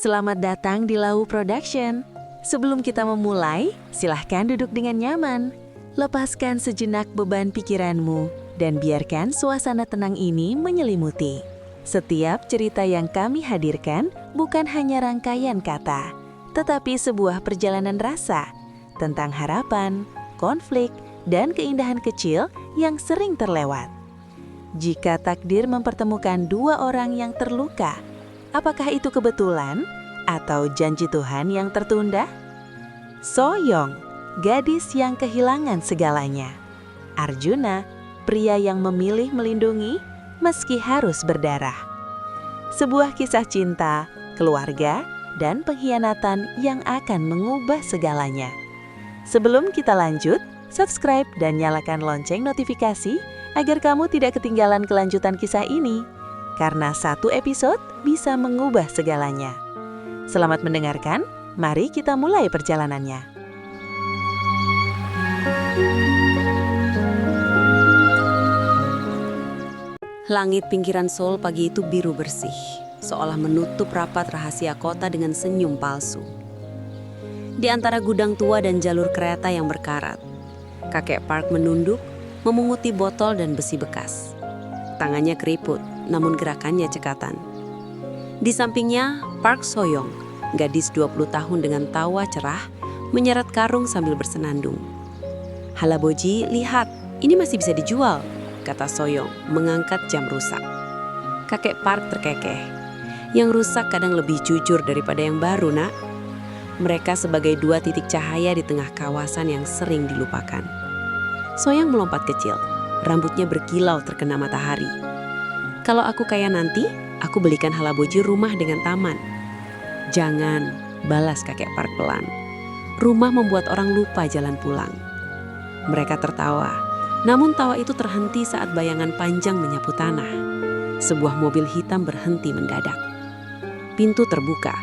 Selamat datang di Lau Production. Sebelum kita memulai, silahkan duduk dengan nyaman. Lepaskan sejenak beban pikiranmu dan biarkan suasana tenang ini menyelimuti. Setiap cerita yang kami hadirkan bukan hanya rangkaian kata, tetapi sebuah perjalanan rasa tentang harapan, konflik, dan keindahan kecil yang sering terlewat. Jika takdir mempertemukan dua orang yang terluka, apakah itu kebetulan atau janji Tuhan yang tertunda? So-young, gadis yang kehilangan segalanya. Arjuna, pria yang memilih melindungi meski harus berdarah. Sebuah kisah cinta, keluarga, dan pengkhianatan yang akan mengubah segalanya. Sebelum kita lanjut, subscribe dan nyalakan lonceng notifikasi agar kamu tidak ketinggalan kelanjutan kisah ini. Karena satu episode bisa mengubah segalanya. Selamat mendengarkan, mari kita mulai perjalanannya. Langit pinggiran Seoul pagi itu biru bersih, seolah menutup rapat rahasia kota dengan senyum palsu. Di antara gudang tua dan jalur kereta yang berkarat, kakek Park menunduk, memunguti botol dan besi bekas. Tangannya keriput, namun gerakannya cekatan. Di sampingnya, Park So-young, gadis 20 tahun dengan tawa cerah, menyeret karung sambil bersenandung. "Halaboji, lihat, ini masih bisa dijual," kata So-young, mengangkat jam rusak. Kakek Park terkekeh. "Yang rusak kadang lebih jujur daripada yang baru, nak." Mereka sebagai dua titik cahaya di tengah kawasan yang sering dilupakan. So-young melompat kecil, rambutnya berkilau terkena matahari. "Kalau aku kaya nanti, aku belikan Halaboji rumah dengan taman." "Jangan," balas kakek Park pelan. "Rumah membuat orang lupa jalan pulang." Mereka tertawa, namun tawa itu terhenti saat bayangan panjang menyapu tanah. Sebuah mobil hitam berhenti mendadak. Pintu terbuka,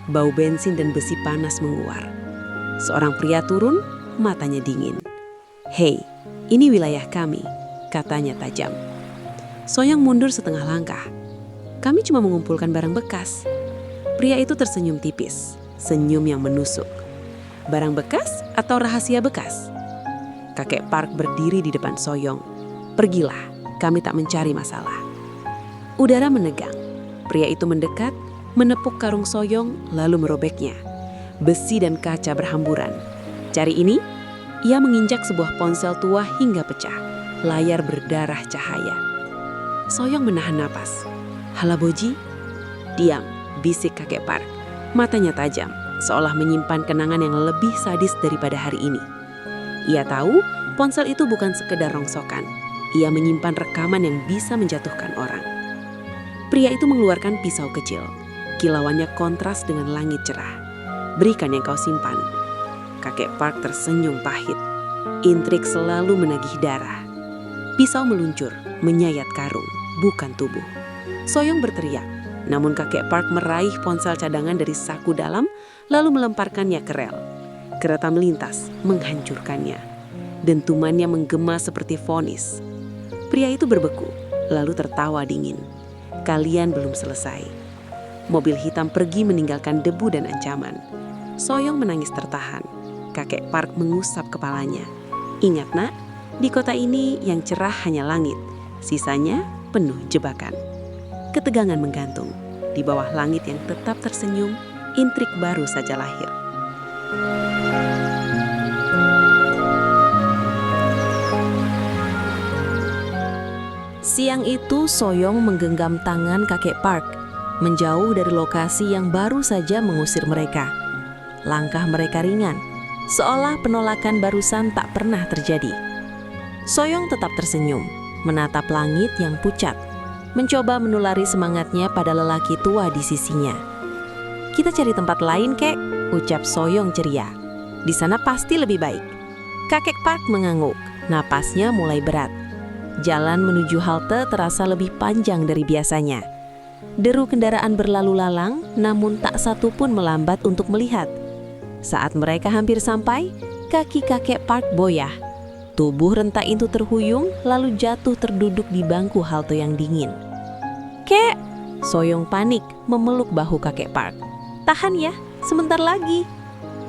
bau bensin dan besi panas menguar. Seorang pria turun, matanya dingin. "Hei, ini wilayah kami," katanya tajam. So-young mundur setengah langkah. "Kami cuma mengumpulkan barang bekas." Pria itu tersenyum tipis, senyum yang menusuk. "Barang bekas atau rahasia bekas?" Kakek Park berdiri di depan So-young. "Pergilah, kami tak mencari masalah." Udara menegang. Pria itu mendekat, menepuk karung So-young lalu merobeknya. Besi dan kaca berhamburan. "Cari ini?" Ia menginjak sebuah ponsel tua hingga pecah. Layar berdarah cahaya. So-young menahan napas. "Halaboji?" "Diam," bisik kakek Park. Matanya tajam, seolah menyimpan kenangan yang lebih sadis daripada hari ini. Ia tahu ponsel itu bukan sekedar rongsokan. Ia menyimpan rekaman yang bisa menjatuhkan orang. Pria itu mengeluarkan pisau kecil. Kilauannya kontras dengan langit cerah. "Berikan yang kau simpan." Kakek Park tersenyum pahit. Intrik selalu menagih darah. Pisau meluncur, menyayat karung, bukan tubuh. So-young berteriak, namun kakek Park meraih ponsel cadangan dari saku dalam, lalu melemparkannya ke rel. Kereta melintas, menghancurkannya. Dentumannya menggema seperti vonis. Pria itu berbeku, lalu tertawa dingin. "Kalian belum selesai." Mobil hitam pergi meninggalkan debu dan ancaman. So-young menangis tertahan. Kakek Park mengusap kepalanya. "Ingat, nak, di kota ini yang cerah hanya langit, sisanya penuh jebakan." Ketegangan menggantung. Di bawah langit yang tetap tersenyum, intrik baru saja lahir. Siang itu So-young menggenggam tangan kakek Park, menjauh dari lokasi yang baru saja mengusir mereka. Langkah mereka ringan, seolah penolakan barusan tak pernah terjadi. So-young tetap tersenyum, menatap langit yang pucat, mencoba menulari semangatnya pada lelaki tua di sisinya. "Kita cari tempat lain, kek," ucap So-young ceria. "Di sana pasti lebih baik." Kakek Park mengangguk, napasnya mulai berat. Jalan menuju halte terasa lebih panjang dari biasanya. Deru kendaraan berlalu lalang, namun tak satu pun melambat untuk melihat. Saat mereka hampir sampai, kaki kakek Park boyah. Tubuh renta itu terhuyung, lalu jatuh terduduk di bangku halte yang dingin. "Kek!" So-young panik memeluk bahu kakek Park. Tahan ya, sebentar lagi.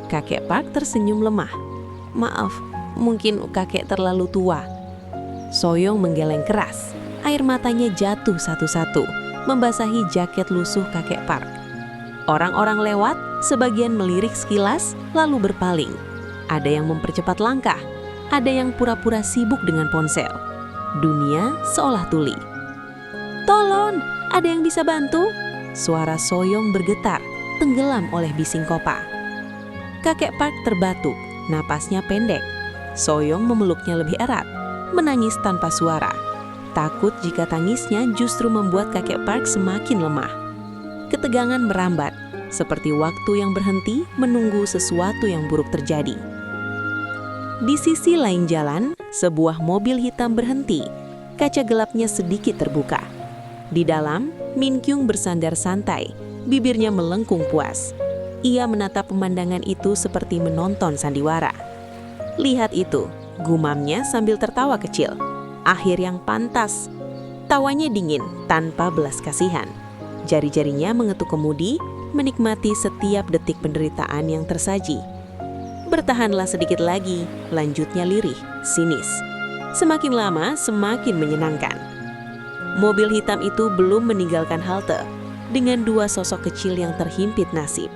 Kakek Park tersenyum lemah. Maaf, mungkin kakek terlalu tua. Soyong menggeleng keras. Air matanya jatuh satu-satu, membasahi jaket lusuh kakek Park. Orang-orang lewat, sebagian melirik sekilas, lalu berpaling. Ada yang mempercepat langkah, ada yang pura-pura sibuk dengan ponsel. Dunia seolah tuli. Tolong, ada yang bisa bantu? Suara Soyong bergetar, tenggelam oleh bising kopa. Kakek Park terbatuk, napasnya pendek. Soyong memeluknya lebih erat, menangis tanpa suara. Takut jika tangisnya justru membuat kakek Park semakin lemah. Ketegangan merambat, seperti waktu yang berhenti menunggu sesuatu yang buruk terjadi. Di sisi lain jalan, sebuah mobil hitam berhenti. Kaca gelapnya sedikit terbuka. Di dalam, Min Kyung bersandar santai, bibirnya melengkung puas. Ia menatap pemandangan itu seperti menonton sandiwara. Lihat itu, gumamnya sambil tertawa kecil. Akhir yang pantas. Tawanya dingin, tanpa belas kasihan. Jari-jarinya mengetuk kemudi, menikmati setiap detik penderitaan yang tersaji. Bertahanlah sedikit lagi, lanjutnya lirih, sinis. Semakin lama, semakin menyenangkan. Mobil hitam itu belum meninggalkan halte, dengan dua sosok kecil yang terhimpit nasib.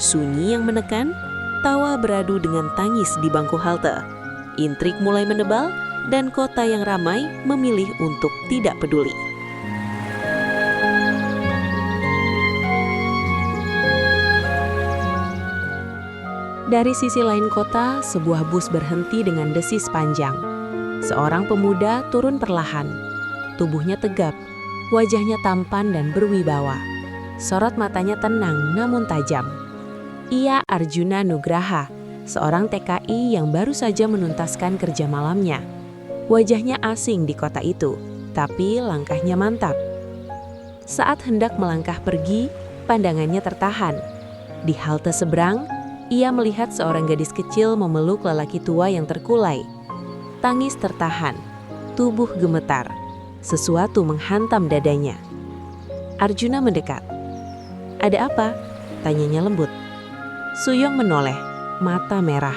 Sunyi yang menekan, tawa beradu dengan tangis di bangku halte. Intrik mulai menebal, dan kota yang ramai memilih untuk tidak peduli. Dari sisi lain kota, sebuah bus berhenti dengan desis panjang. Seorang pemuda turun perlahan. Tubuhnya tegap, wajahnya tampan dan berwibawa. Sorot matanya tenang namun tajam. Ia Arjuna Nugraha, seorang TKI yang baru saja menuntaskan kerja malamnya. Wajahnya asing di kota itu, tapi langkahnya mantap. Saat hendak melangkah pergi, pandangannya tertahan. Di halte seberang, ia melihat seorang gadis kecil memeluk lelaki tua yang terkulai. Tangis tertahan, tubuh gemetar. Sesuatu menghantam dadanya. Arjuna mendekat. "Ada apa?" tanyanya lembut. Suyong menoleh, mata merah.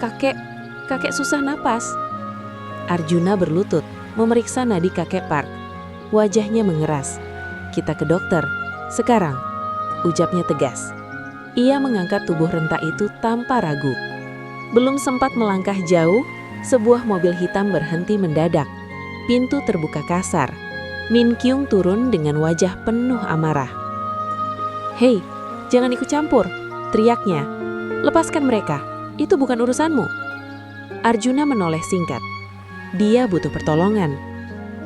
Kakek susah napas." Arjuna berlutut, memeriksa nadi kakek Park. Wajahnya mengeras. "Kita ke dokter, sekarang," ucapnya tegas. Ia mengangkat tubuh renta itu tanpa ragu. Belum sempat melangkah jauh, sebuah mobil hitam berhenti mendadak. Pintu terbuka kasar. Min Kyung turun dengan wajah penuh amarah. "Hei, jangan ikut campur," teriaknya. "Lepaskan mereka, itu bukan urusanmu." Arjuna menoleh singkat. Dia butuh pertolongan.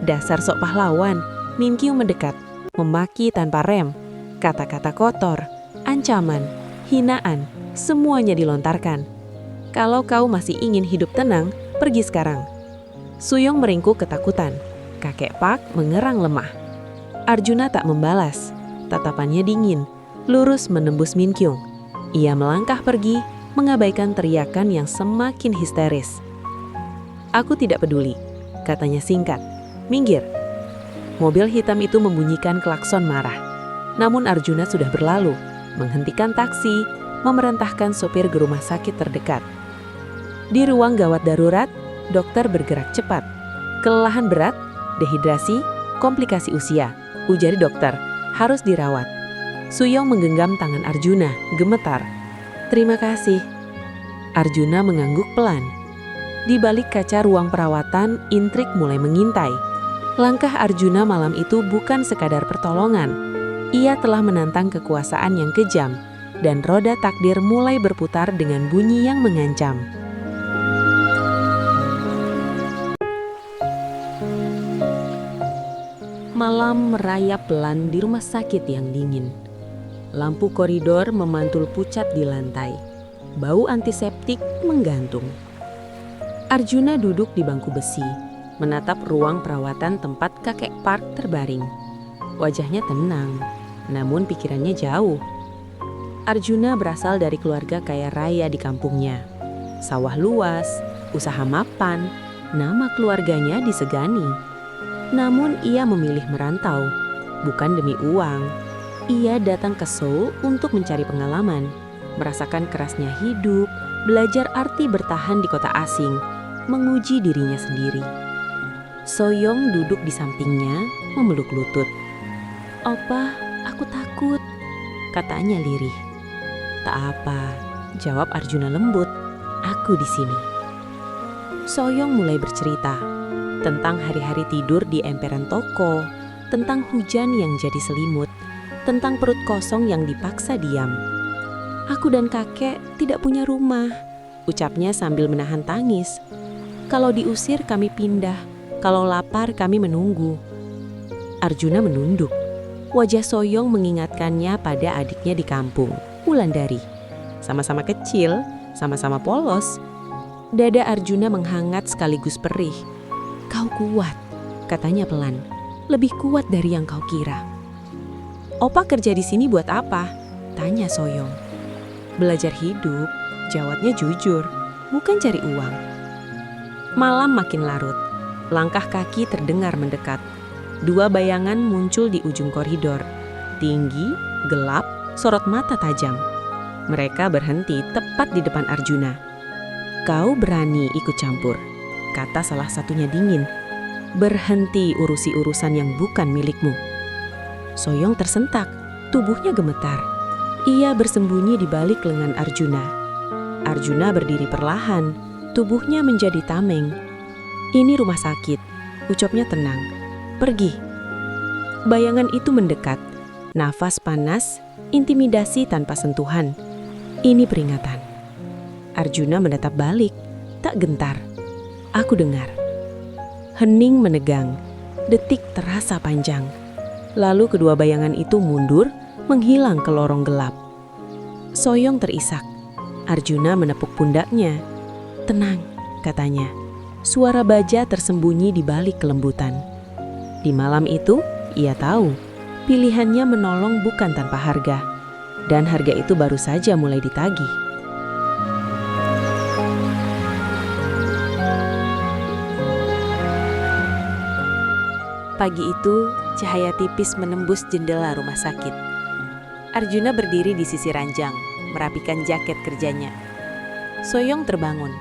Dasar sok pahlawan, Min Kyung mendekat, memaki tanpa rem. Kata-kata kotor, ancaman, hinaan, semuanya dilontarkan. "Kalau kau masih ingin hidup tenang, pergi sekarang." Suyong meringkuk ketakutan. Kakek Park mengerang lemah. Arjuna tak membalas. Tatapannya dingin, lurus menembus Min Kyung. Ia melangkah pergi, mengabaikan teriakan yang semakin histeris. "Aku tidak peduli," katanya singkat. "Minggir." Mobil hitam itu membunyikan klakson marah. Namun Arjuna sudah berlalu, menghentikan taksi, memerintahkan sopir ke rumah sakit terdekat. Di ruang gawat darurat, dokter bergerak cepat. "Kelelahan berat, dehidrasi, komplikasi usia," ujar dokter. "Harus dirawat." Suyong menggenggam tangan Arjuna, gemetar. "Terima kasih." Arjuna mengangguk pelan. Di balik kaca ruang perawatan, intrik mulai mengintai. Langkah Arjuna malam itu bukan sekadar pertolongan. Ia telah menantang kekuasaan yang kejam, dan roda takdir mulai berputar dengan bunyi yang mengancam. Malam merayap pelan di rumah sakit yang dingin. Lampu koridor memantul pucat di lantai. Bau antiseptik menggantung. Arjuna duduk di bangku besi, menatap ruang perawatan tempat kakek Park terbaring. Wajahnya tenang, namun pikirannya jauh. Arjuna berasal dari keluarga kaya raya di kampungnya. Sawah luas, usaha mapan, nama keluarganya disegani. Namun ia memilih merantau, bukan demi uang, Ia datang ke Seoul untuk mencari pengalaman, merasakan kerasnya hidup, belajar arti bertahan di kota asing, menguji dirinya sendiri. Soyong duduk di sampingnya, memeluk lutut. "Opa, aku takut," katanya lirih. "Tak apa," jawab Arjuna lembut. "Aku di sini." Soyong mulai bercerita tentang hari-hari tidur di emperan toko, tentang hujan yang jadi selimut, tentang perut kosong yang dipaksa diam. "Aku dan kakek tidak punya rumah," ucapnya sambil menahan tangis. "Kalau diusir kami pindah, kalau lapar kami menunggu." Arjuna menunduk. Wajah Soyong mengingatkannya pada adiknya di kampung, Wulandari. Sama-sama kecil, sama-sama polos. Dada Arjuna menghangat sekaligus perih. "Kau kuat," katanya pelan. "Lebih kuat dari yang kau kira." "Opa kerja di sini buat apa?" tanya Soyong. "Belajar hidup," jawabnya jujur, "bukan cari uang." Malam makin larut. Langkah kaki terdengar mendekat. 2 bayangan muncul di ujung koridor. Tinggi, gelap, sorot mata tajam. Mereka berhenti tepat di depan Arjuna. "Kau berani ikut campur," kata salah satunya dingin. "Berhenti urusi urusan yang bukan milikmu." Soyong tersentak, tubuhnya gemetar. Ia bersembunyi di balik lengan Arjuna. Arjuna berdiri perlahan, tubuhnya menjadi tameng. "Ini rumah sakit," ucapnya tenang. "Pergi." Bayangan itu mendekat. Nafas panas, intimidasi tanpa sentuhan. Ini peringatan. Arjuna menatap balik, tak gentar. Aku dengar. Hening menegang, detik terasa panjang. Lalu kedua bayangan itu mundur, menghilang ke lorong gelap. Soyong terisak. Arjuna menepuk pundaknya. "Tenang," katanya. Suara baja tersembunyi di balik kelembutan. Di malam itu, ia tahu pilihannya menolong bukan tanpa harga. Dan harga itu baru saja mulai ditagih. Pagi itu, cahaya tipis menembus jendela rumah sakit. Arjuna berdiri di sisi ranjang, merapikan jaket kerjanya. Soyong terbangun.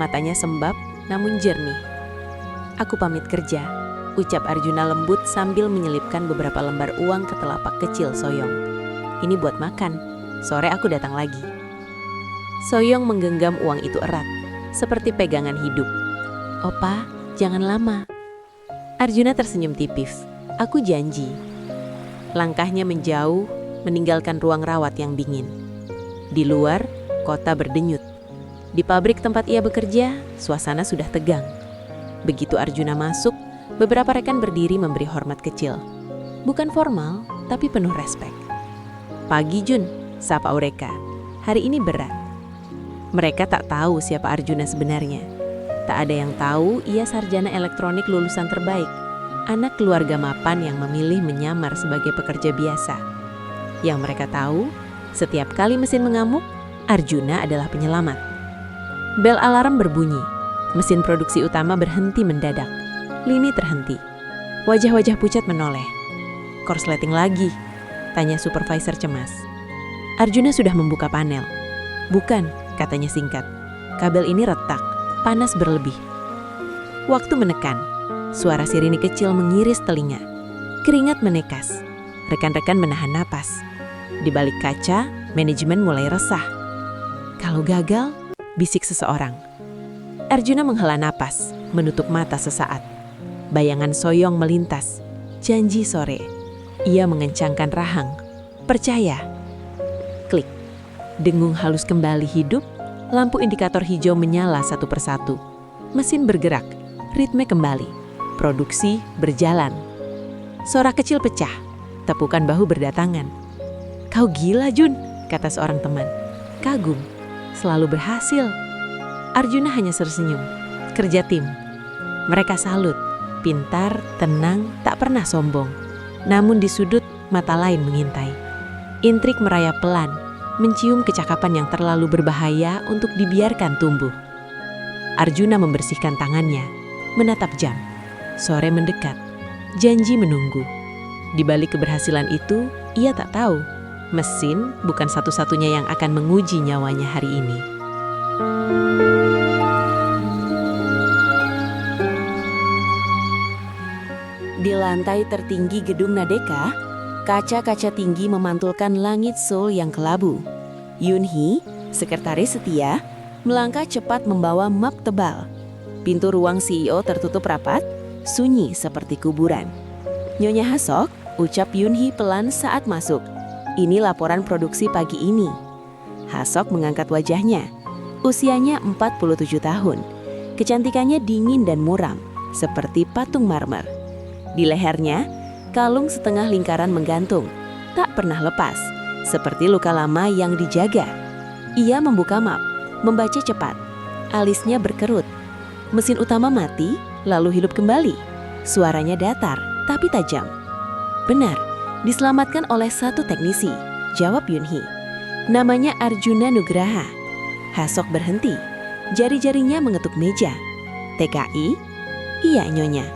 Matanya sembab, namun jernih. "Aku pamit kerja," ucap Arjuna lembut sambil menyelipkan beberapa lembar uang ke telapak kecil Soyong. "Ini buat makan, sore aku datang lagi." Soyong menggenggam uang itu erat, seperti pegangan hidup. "Opa, jangan lama." Arjuna tersenyum tipis. "Aku janji." Langkahnya menjauh, meninggalkan ruang rawat yang dingin. Di luar, kota berdenyut. Di pabrik tempat ia bekerja, suasana sudah tegang. Begitu Arjuna masuk, beberapa rekan berdiri memberi hormat kecil. Bukan formal, tapi penuh respek. "Pagi Jun," sapa Eureka. "Hari ini berat." Mereka tak tahu siapa Arjuna sebenarnya. Tak ada yang tahu ia sarjana elektronik lulusan terbaik, anak keluarga mapan yang memilih menyamar sebagai pekerja biasa. Yang mereka tahu, setiap kali mesin mengamuk, Arjuna adalah penyelamat. Bel alarm berbunyi. Mesin produksi utama berhenti mendadak. Lini terhenti. Wajah-wajah pucat menoleh. "Korsleting lagi?" tanya supervisor cemas. Arjuna sudah membuka panel. "Bukan," katanya singkat. "Kabel ini retak, panas berlebih." Waktu menekan. Suara sirine kecil mengiris telinga. Keringat menekas. Rekan-rekan menahan napas. Di balik kaca, manajemen mulai resah. "Kalau gagal," bisik seseorang. Arjuna menghela napas, menutup mata sesaat. Bayangan Soyong melintas. Janji sore. Ia mengencangkan rahang. "Percaya." Klik. Dengung halus kembali hidup. Lampu indikator hijau menyala satu persatu. Mesin bergerak. Ritme kembali. Produksi berjalan. Suara kecil pecah. Tepukan bahu berdatangan. "Kau gila, Jun," kata seorang teman. Kagum. Selalu berhasil. Arjuna hanya tersenyum. Kerja tim. Mereka salut. Pintar, tenang, tak pernah sombong. Namun di sudut, mata lain mengintai. Intrik merayap pelan, mencium kecakapan yang terlalu berbahaya untuk dibiarkan tumbuh. Arjuna membersihkan tangannya, menatap jam. Sore mendekat, janji menunggu. Di balik keberhasilan itu, Ia tak tahu, mesin bukan satu-satunya yang akan menguji nyawanya hari ini. Di lantai tertinggi gedung Nadeka, kaca-kaca tinggi memantulkan langit Seoul yang kelabu. Yoon-hee, sekretaris setia, melangkah cepat membawa map tebal. Pintu ruang CEO tertutup rapat, sunyi seperti kuburan. Nyonya Hasok, ucap Yoon-hee pelan saat masuk. Ini laporan produksi pagi ini. Hasok mengangkat wajahnya. Usianya 47 tahun. Kecantikannya dingin dan muram, seperti patung marmer. Di lehernya, kalung setengah lingkaran menggantung, tak pernah lepas, seperti luka lama yang dijaga. Ia membuka map, membaca cepat. Alisnya berkerut. Mesin utama mati, lalu hidup kembali. Suaranya datar, tapi tajam. Benar, diselamatkan oleh satu teknisi, jawab Yoon-hee. Namanya Arjuna Nugraha. Hasok berhenti, jari-jarinya mengetuk meja. TKI? Iya, Nyonya.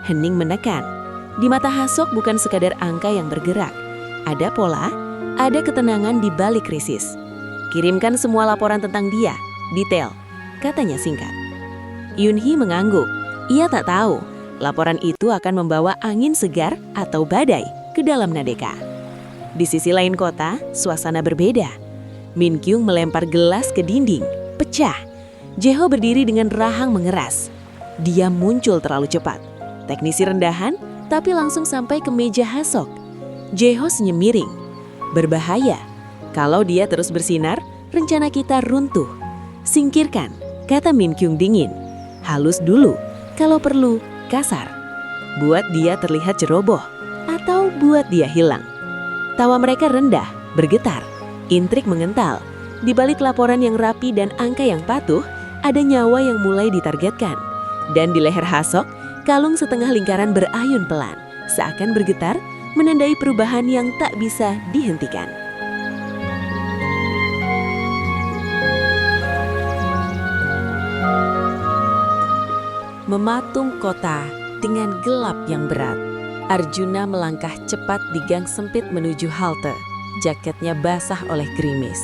Hening menekan. Di mata Hasok bukan sekadar angka yang bergerak. Ada pola, ada ketenangan di balik krisis. Kirimkan semua laporan tentang dia, detail, katanya singkat. Yoon-hee mengangguk. Ia tak tahu, laporan itu akan membawa angin segar atau badai ke dalam Nadeka. Di sisi lain kota, suasana berbeda. Min Kyung melempar gelas ke dinding, pecah. Jeho berdiri dengan rahang mengeras. Dia muncul terlalu cepat. Teknisi rendahan, tapi langsung sampai ke meja Hasok. Jeho senyum miring. Berbahaya. Kalau dia terus bersinar, rencana kita runtuh. Singkirkan, kata Min Kyung dingin. Halus dulu, kalau perlu, kasar. Buat dia terlihat ceroboh, atau buat dia hilang. Tawa mereka rendah, bergetar. Intrik mengental. Di balik laporan yang rapi dan angka yang patuh, ada nyawa yang mulai ditargetkan. Dan di leher Hasok, kalung setengah lingkaran berayun pelan, seakan bergetar, menandai perubahan yang tak bisa dihentikan. Mematung kota dengan gelap yang berat. Arjuna melangkah cepat di gang sempit menuju halte. Jaketnya basah oleh gerimis.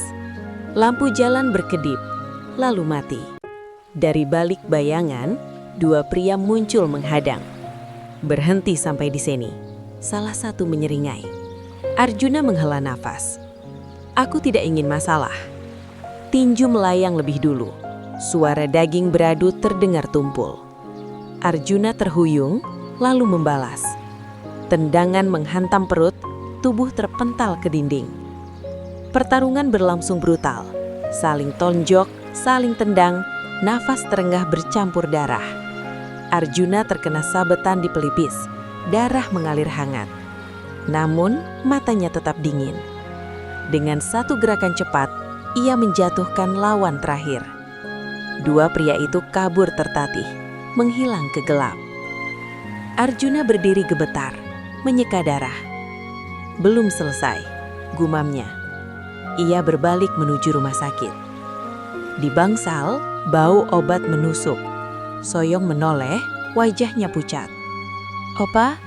Lampu jalan berkedip, lalu mati. Dari balik bayangan, dua pria muncul menghadang. Berhenti sampai di sini. Salah satu menyeringai. Arjuna menghela nafas. Aku tidak ingin masalah. Tinju melayang lebih dulu. Suara daging beradu terdengar tumpul. Arjuna terhuyung, lalu membalas. Tendangan menghantam perut, tubuh terpental ke dinding. Pertarungan berlangsung brutal. Saling tonjok, saling tendang, nafas terengah bercampur darah. Arjuna terkena sabetan di pelipis, darah mengalir hangat. Namun, matanya tetap dingin. Dengan satu gerakan cepat, ia menjatuhkan lawan terakhir. Dua pria itu kabur tertatih, menghilang ke gelap. Arjuna berdiri gemetar, menyeka darah. Belum selesai, gumamnya. Ia berbalik menuju rumah sakit. Di bangsal, bau obat menusuk. Soyong menoleh, wajahnya pucat. Opa,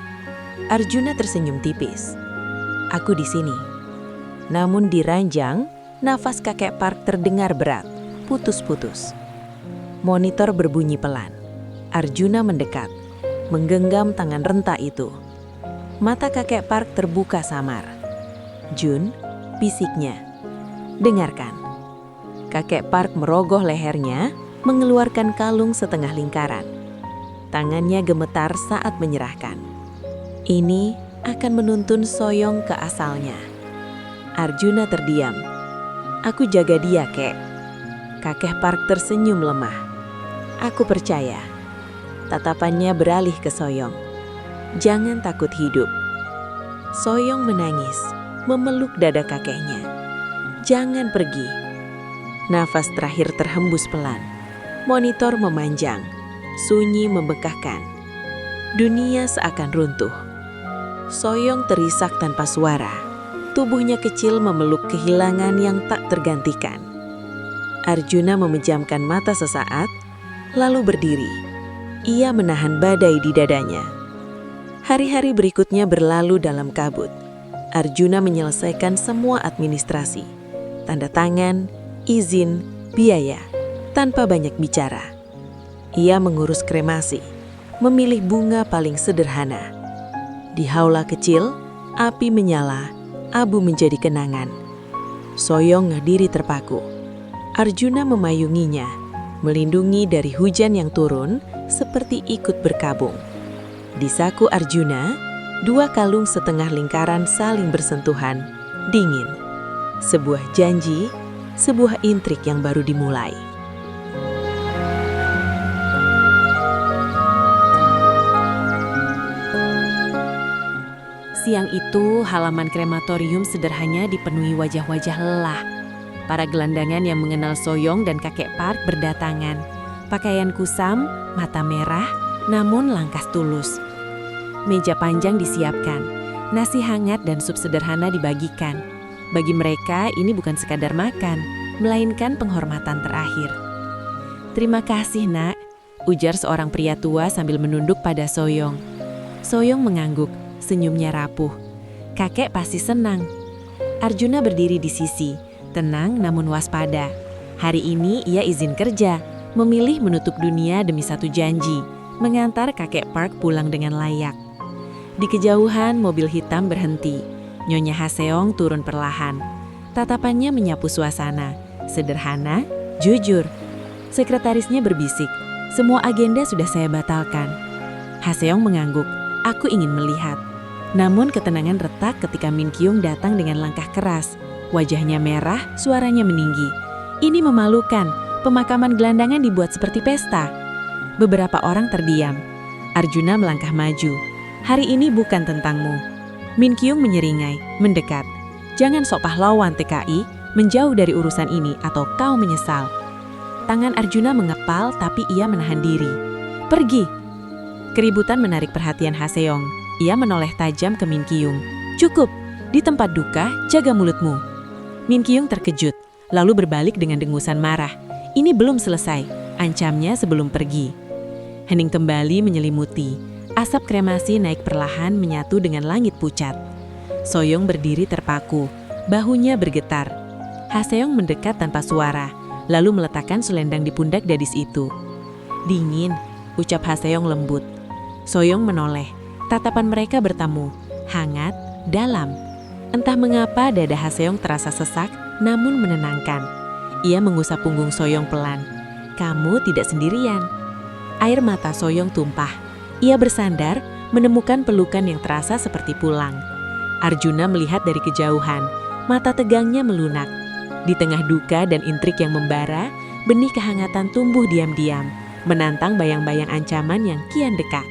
Arjuna tersenyum tipis. Aku di sini. Namun di ranjang, nafas kakek Park terdengar berat, putus-putus. Monitor berbunyi pelan. Arjuna mendekat, menggenggam tangan renta itu. Mata kakek Park terbuka samar. Jun, bisiknya. Dengarkan. Kakek Park merogoh lehernya, mengeluarkan kalung setengah lingkaran. Tangannya gemetar saat menyerahkan. Ini akan menuntun Soyong ke asalnya. Arjuna terdiam. Aku jaga dia, kek. Kakek Park tersenyum lemah. Aku percaya. Tatapannya beralih ke Soyong. Jangan takut hidup. Soyong menangis, memeluk dada kakeknya. Jangan pergi. Nafas terakhir terhembus pelan. Monitor memanjang, sunyi membekakkan. Dunia seakan runtuh. Soyong terisak tanpa suara. Tubuhnya kecil memeluk kehilangan yang tak tergantikan. Arjuna memejamkan mata sesaat, lalu berdiri. Ia menahan badai di dadanya. Hari-hari berikutnya berlalu dalam kabut. Arjuna menyelesaikan semua administrasi, tanda tangan, izin, biaya, tanpa banyak bicara. Ia mengurus kremasi, memilih bunga paling sederhana. Di haula kecil, api menyala, abu menjadi kenangan. Soyong ngediri terpaku. Arjuna memayunginya, melindungi dari hujan yang turun seperti ikut berkabung. Di saku Arjuna, 2 kalung setengah lingkaran saling bersentuhan, dingin. Sebuah janji, sebuah intrik yang baru dimulai. Siang itu, halaman krematorium sederhana dipenuhi wajah-wajah lelah. Para gelandangan yang mengenal Soyong dan kakek Park berdatangan. Pakaian kusam, mata merah, namun langkas tulus. Meja panjang disiapkan, nasi hangat dan sup sederhana dibagikan. Bagi mereka, ini bukan sekadar makan, melainkan penghormatan terakhir. "Terima kasih, Nak," ujar seorang pria tua sambil menunduk pada Soyong. Soyong mengangguk. Senyumnya rapuh. Kakek pasti senang. Arjuna berdiri di sisi, tenang namun waspada. Hari ini ia izin kerja, memilih menutup dunia demi satu janji, mengantar kakek Park pulang dengan layak. Di kejauhan mobil hitam berhenti. Nyonya Haseong turun perlahan. Tatapannya menyapu suasana, sederhana, jujur. Sekretarisnya berbisik, "Semua agenda sudah saya batalkan." Haseong mengangguk, "Aku ingin melihat." Namun ketenangan retak ketika Min Kyung datang dengan langkah keras. Wajahnya merah, suaranya meninggi. "Ini memalukan, pemakaman gelandangan dibuat seperti pesta." Beberapa orang terdiam. Arjuna melangkah maju. "Hari ini bukan tentangmu." Min Kyung menyeringai, mendekat. "Jangan sok pahlawan TKI, menjauh dari urusan ini atau kau menyesal." Tangan Arjuna mengepal tapi ia menahan diri. "Pergi." Keributan menarik perhatian Haseong. Ia menoleh tajam ke Min Kyung. "Cukup, di tempat duka, jaga mulutmu." Min Kyung terkejut, lalu berbalik dengan dengusan marah. "Ini belum selesai," ancamnya sebelum pergi. Hening kembali menyelimuti. Asap kremasi naik perlahan menyatu dengan langit pucat. Soyong berdiri terpaku, bahunya bergetar. Haseong mendekat tanpa suara, lalu meletakkan selendang di pundak gadis itu. "Dingin," ucap Haseong lembut. Soyong menoleh. Tatapan mereka bertemu, hangat, dalam. Entah mengapa dada Haseong terasa sesak, namun menenangkan. Ia mengusap punggung Soyong pelan. "Kamu tidak sendirian." Air mata Soyong tumpah. Ia bersandar, menemukan pelukan yang terasa seperti pulang. Arjuna melihat dari kejauhan, mata tegangnya melunak. Di tengah duka dan intrik yang membara, benih kehangatan tumbuh diam-diam, menantang bayang-bayang ancaman yang kian dekat.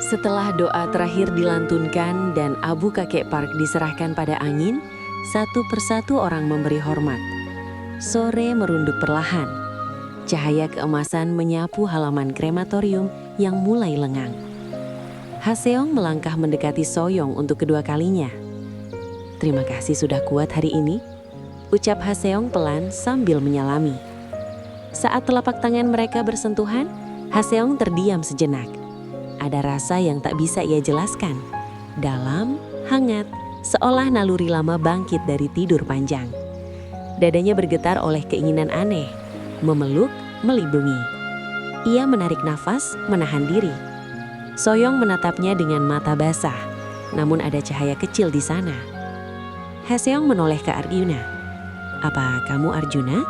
Setelah doa terakhir dilantunkan dan abu kakek Park diserahkan pada angin, satu persatu orang memberi hormat. Sore merunduk perlahan. Cahaya keemasan menyapu halaman krematorium yang mulai lengang. Haseong melangkah mendekati Soyong untuk kedua kalinya. "Terima kasih sudah kuat hari ini," ucap Haseong pelan sambil menyalami. Saat telapak tangan mereka bersentuhan, Haseong terdiam sejenak. Ada rasa yang tak bisa ia jelaskan. Dalam, hangat, seolah naluri lama bangkit dari tidur panjang. Dadanya bergetar oleh keinginan aneh, memeluk, melindungi. Ia menarik nafas, menahan diri. Soyong menatapnya dengan mata basah, namun ada cahaya kecil di sana. Haseong menoleh ke Arjuna. "Apa kamu Arjuna?"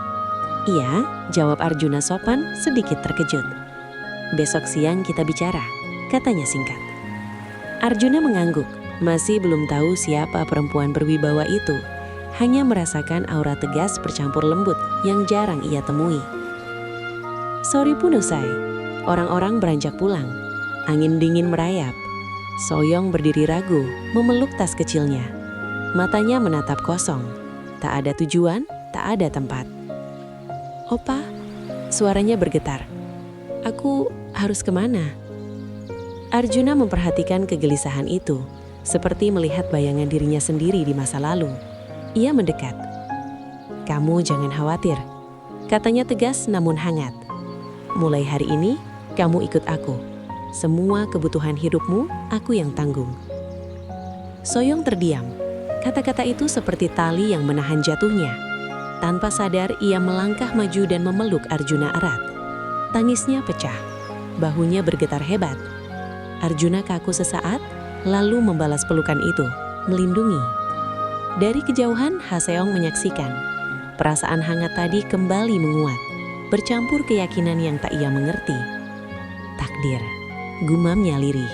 "Iya," jawab Arjuna sopan, sedikit terkejut. "Besok siang kita bicara," katanya singkat. Arjuna mengangguk, masih belum tahu siapa perempuan berwibawa itu. Hanya merasakan aura tegas bercampur lembut yang jarang ia temui. Sore pun usai. Orang-orang beranjak pulang. Angin dingin merayap. Soyong berdiri ragu, memeluk tas kecilnya. Matanya menatap kosong. Tak ada tujuan, tak ada tempat. "Opa," suaranya bergetar. "Aku harus kemana?" Arjuna memperhatikan kegelisahan itu, seperti melihat bayangan dirinya sendiri di masa lalu. Ia mendekat. "Kamu jangan khawatir," katanya tegas namun hangat. "Mulai hari ini, Kamu ikut aku. Semua kebutuhan hidupmu, aku yang tanggung. Soyong terdiam. Kata-kata itu seperti tali yang menahan jatuhnya. Tanpa sadar, ia melangkah maju dan memeluk Arjuna erat. Tangisnya pecah. Bahunya bergetar hebat. Arjuna kaku sesaat, lalu membalas pelukan itu, melindungi. Dari kejauhan, Haseong menyaksikan. Perasaan hangat tadi kembali menguat, bercampur keyakinan yang tak ia mengerti. Takdir, gumamnya lirih.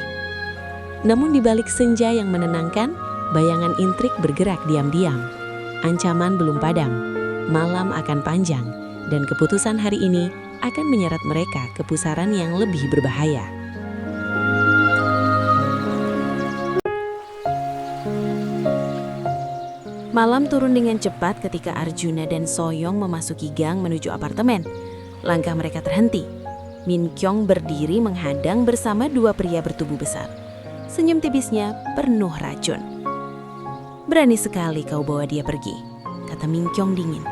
Namun di balik senja yang menenangkan, bayangan intrik bergerak diam-diam. Ancaman belum padam, malam akan panjang, dan keputusan hari ini akan menyeret mereka ke pusaran yang lebih berbahaya. Malam turun dengan cepat ketika Arjuna dan Soyong memasuki gang menuju apartemen. Langkah mereka terhenti. Min Kyong berdiri menghadang bersama dua pria bertubuh besar. Senyum tipisnya penuh racun. "Berani sekali kau bawa dia pergi," kata Min Kyong dingin.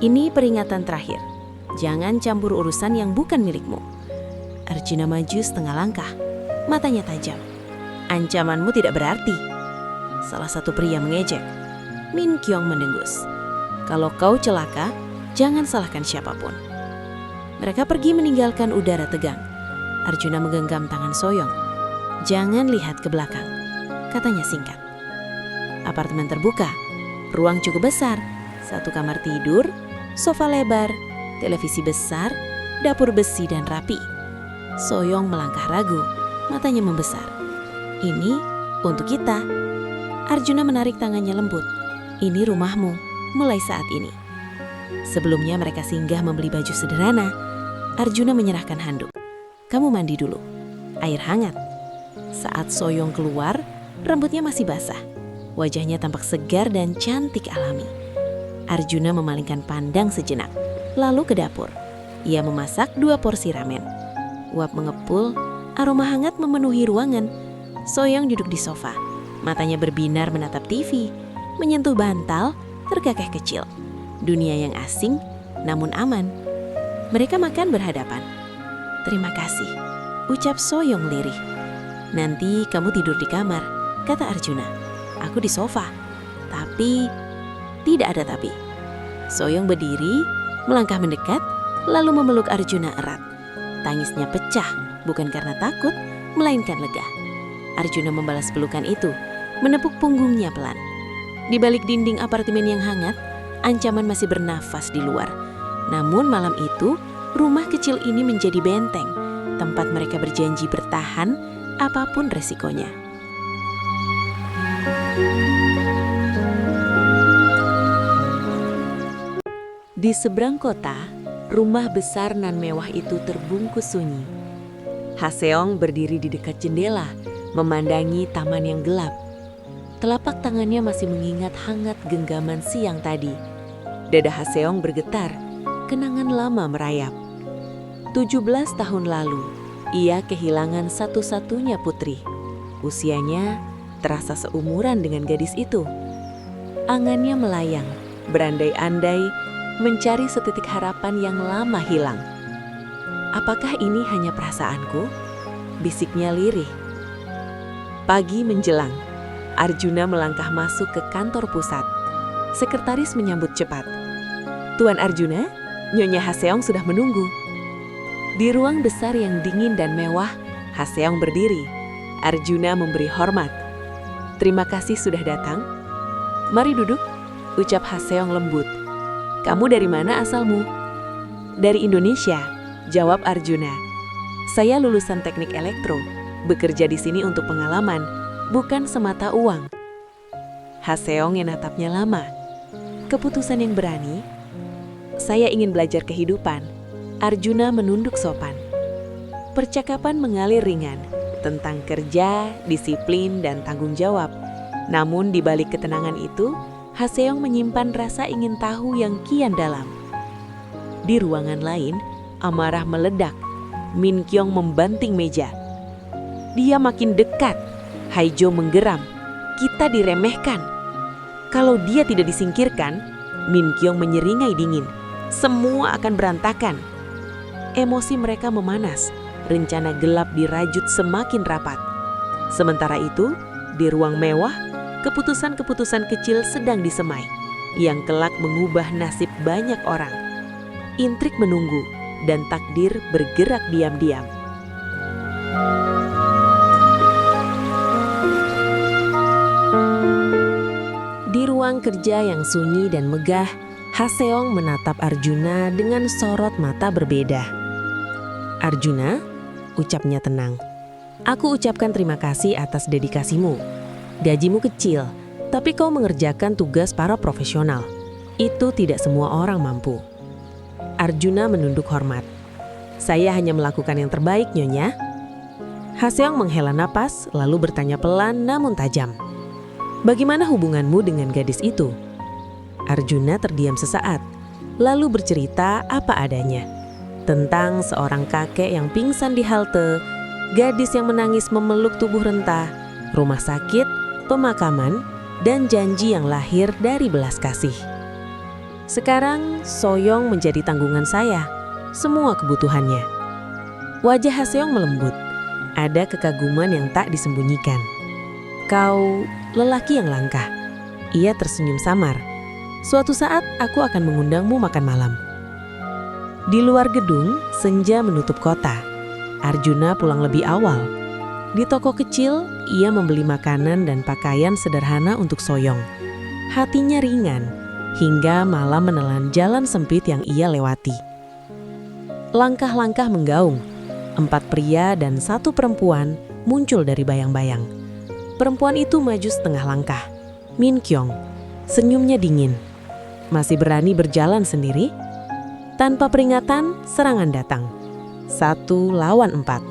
"Ini peringatan terakhir. Jangan campur urusan yang bukan milikmu." Arjuna maju setengah langkah. Matanya tajam. "Ancamanmu tidak berarti." Salah satu pria mengejek. Min Kyong mendengus. "Kalau kau celaka, jangan salahkan siapapun." Mereka pergi meninggalkan udara tegang. Arjuna menggenggam tangan Soyong. "Jangan lihat ke belakang," katanya singkat. Apartemen terbuka. Ruang cukup besar. Satu kamar tidur, sofa lebar, televisi besar, dapur besi dan rapi. Soyong melangkah ragu, matanya membesar. "Ini untuk kita." Arjuna menarik tangannya lembut. "Ini rumahmu, mulai saat ini." Sebelumnya mereka singgah membeli baju sederhana. Arjuna menyerahkan handuk. "Kamu mandi dulu. Air hangat." Saat Soyong keluar, rambutnya masih basah. Wajahnya tampak segar dan cantik alami. Arjuna memalingkan pandang sejenak, lalu ke dapur. Ia memasak 2 porsi ramen. Uap mengepul, aroma hangat memenuhi ruangan. Soyong duduk di sofa, matanya berbinar menatap TV. Menyentuh bantal, terkekeh kecil. Dunia yang asing, namun aman. Mereka makan berhadapan. "Terima kasih," ucap Soyong lirih. "Nanti kamu tidur di kamar," kata Arjuna. "Aku di sofa." "Tapi..." "Tidak ada tapi." Soyong berdiri, melangkah mendekat, lalu memeluk Arjuna erat. Tangisnya pecah, bukan karena takut, melainkan lega. Arjuna membalas pelukan itu, menepuk punggungnya pelan. Di balik dinding apartemen yang hangat, ancaman masih bernafas di luar. Namun malam itu, rumah kecil ini menjadi benteng, tempat mereka berjanji bertahan apapun resikonya. Di seberang kota, rumah besar nan mewah itu terbungkus sunyi. Haseong berdiri di dekat jendela, memandangi taman yang gelap. Telapak tangannya masih mengingat hangat genggaman siang tadi. Dada Haseong bergetar, kenangan lama merayap. 17 tahun lalu, ia kehilangan satu-satunya putri. Usianya terasa seumuran dengan gadis itu. Angannya melayang, berandai-andai, mencari setitik harapan yang lama hilang. "Apakah ini hanya perasaanku?" bisiknya lirih. Pagi menjelang. Arjuna melangkah masuk ke kantor pusat. Sekretaris menyambut cepat. "Tuan Arjuna, Nyonya Haseong sudah menunggu." Di ruang besar yang dingin dan mewah, Haseong berdiri. Arjuna memberi hormat. "Terima kasih sudah datang." "Mari duduk," ucap Haseong lembut. "Kamu dari mana asalmu?" "Dari Indonesia," jawab Arjuna. "Saya lulusan teknik elektro, bekerja di sini untuk pengalaman, bukan semata uang." Haseong yang natapnya lama. "Keputusan yang berani." "Saya ingin belajar kehidupan." Arjuna menunduk sopan. Percakapan mengalir ringan tentang kerja, disiplin, dan tanggung jawab. Namun di balik ketenangan itu, Haseong menyimpan rasa ingin tahu yang kian dalam. Di ruangan lain, amarah meledak. Min Kyong membanting meja. Dia makin dekat. Haijo menggeram. Kita diremehkan. Kalau dia tidak disingkirkan, Min Kyong menyeringai dingin. Semua akan berantakan. Emosi mereka memanas. rencana gelap dirajut semakin rapat. Sementara itu, di ruang mewah, keputusan-keputusan kecil sedang disemai, yang kelak mengubah nasib banyak orang. Intrik menunggu, dan takdir bergerak diam-diam. Di ruang kerja yang sunyi dan megah, Haseong menatap Arjuna dengan sorot mata berbeda. "Arjuna," ucapnya tenang, "aku ucapkan terima kasih atas dedikasimu. Gajimu kecil, tapi kau mengerjakan tugas para profesional. Itu tidak semua orang mampu." Arjuna menunduk hormat. "Saya hanya melakukan yang terbaik, Nyonya." Haseong menghela napas, lalu bertanya pelan namun tajam, "Bagaimana hubunganmu dengan gadis itu?" Arjuna terdiam sesaat, lalu bercerita apa adanya. Tentang seorang kakek yang pingsan di halte, gadis yang menangis memeluk tubuh renta, rumah sakit, pemakaman, dan janji yang lahir dari belas kasih. "Sekarang Soyong menjadi tanggungan saya, semua kebutuhannya." Wajah Haseong melembut, ada kekaguman yang tak disembunyikan. "Kau lelaki yang langka." Ia tersenyum samar. "Suatu saat aku akan mengundangmu makan malam." Di luar gedung, senja menutup kota. Arjuna pulang lebih awal. Di toko kecil, ia membeli makanan dan pakaian sederhana untuk Soyong. Hatinya ringan, hingga malam menelan jalan sempit yang ia lewati. Langkah-langkah menggaung. 4 pria dan 1 perempuan muncul dari bayang-bayang. Perempuan itu maju setengah langkah. Min Kyong, senyumnya dingin. Masih berani berjalan sendiri? Tanpa peringatan, serangan datang. 1 lawan 4.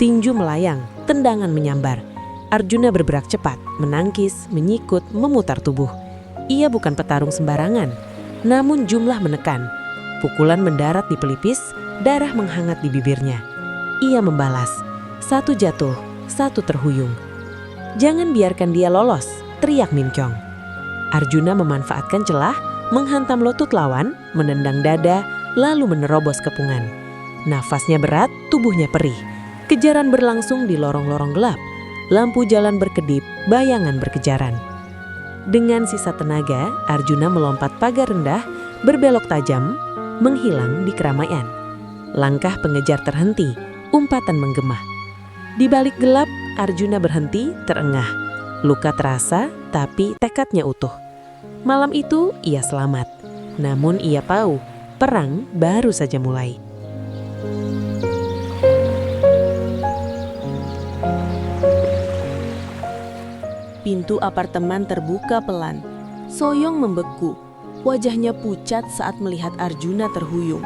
Tinju melayang, tendangan menyambar. Arjuna bergerak cepat, menangkis, menyikut, memutar tubuh. Ia bukan petarung sembarangan, namun jumlah menekan. Pukulan mendarat di pelipis, darah menghangat di bibirnya. Ia membalas, 1 jatuh, 1 terhuyung. "Jangan biarkan dia lolos," teriak Min Kyong. Arjuna memanfaatkan celah, menghantam lutut lawan, menendang dada, lalu menerobos kepungan. Nafasnya berat, tubuhnya perih. Kejaran berlangsung di lorong-lorong gelap. Lampu jalan berkedip, bayangan berkejaran. Dengan sisa tenaga, Arjuna melompat pagar rendah, berbelok tajam, menghilang di keramaian. Langkah pengejar terhenti, umpatan menggema. Di balik gelap, Arjuna berhenti, terengah. Luka terasa, tapi tekadnya utuh. Malam itu, ia selamat. Namun ia tahu, perang baru saja mulai. Pintu apartemen terbuka pelan. Soyong membeku. Wajahnya pucat saat melihat Arjuna terhuyung.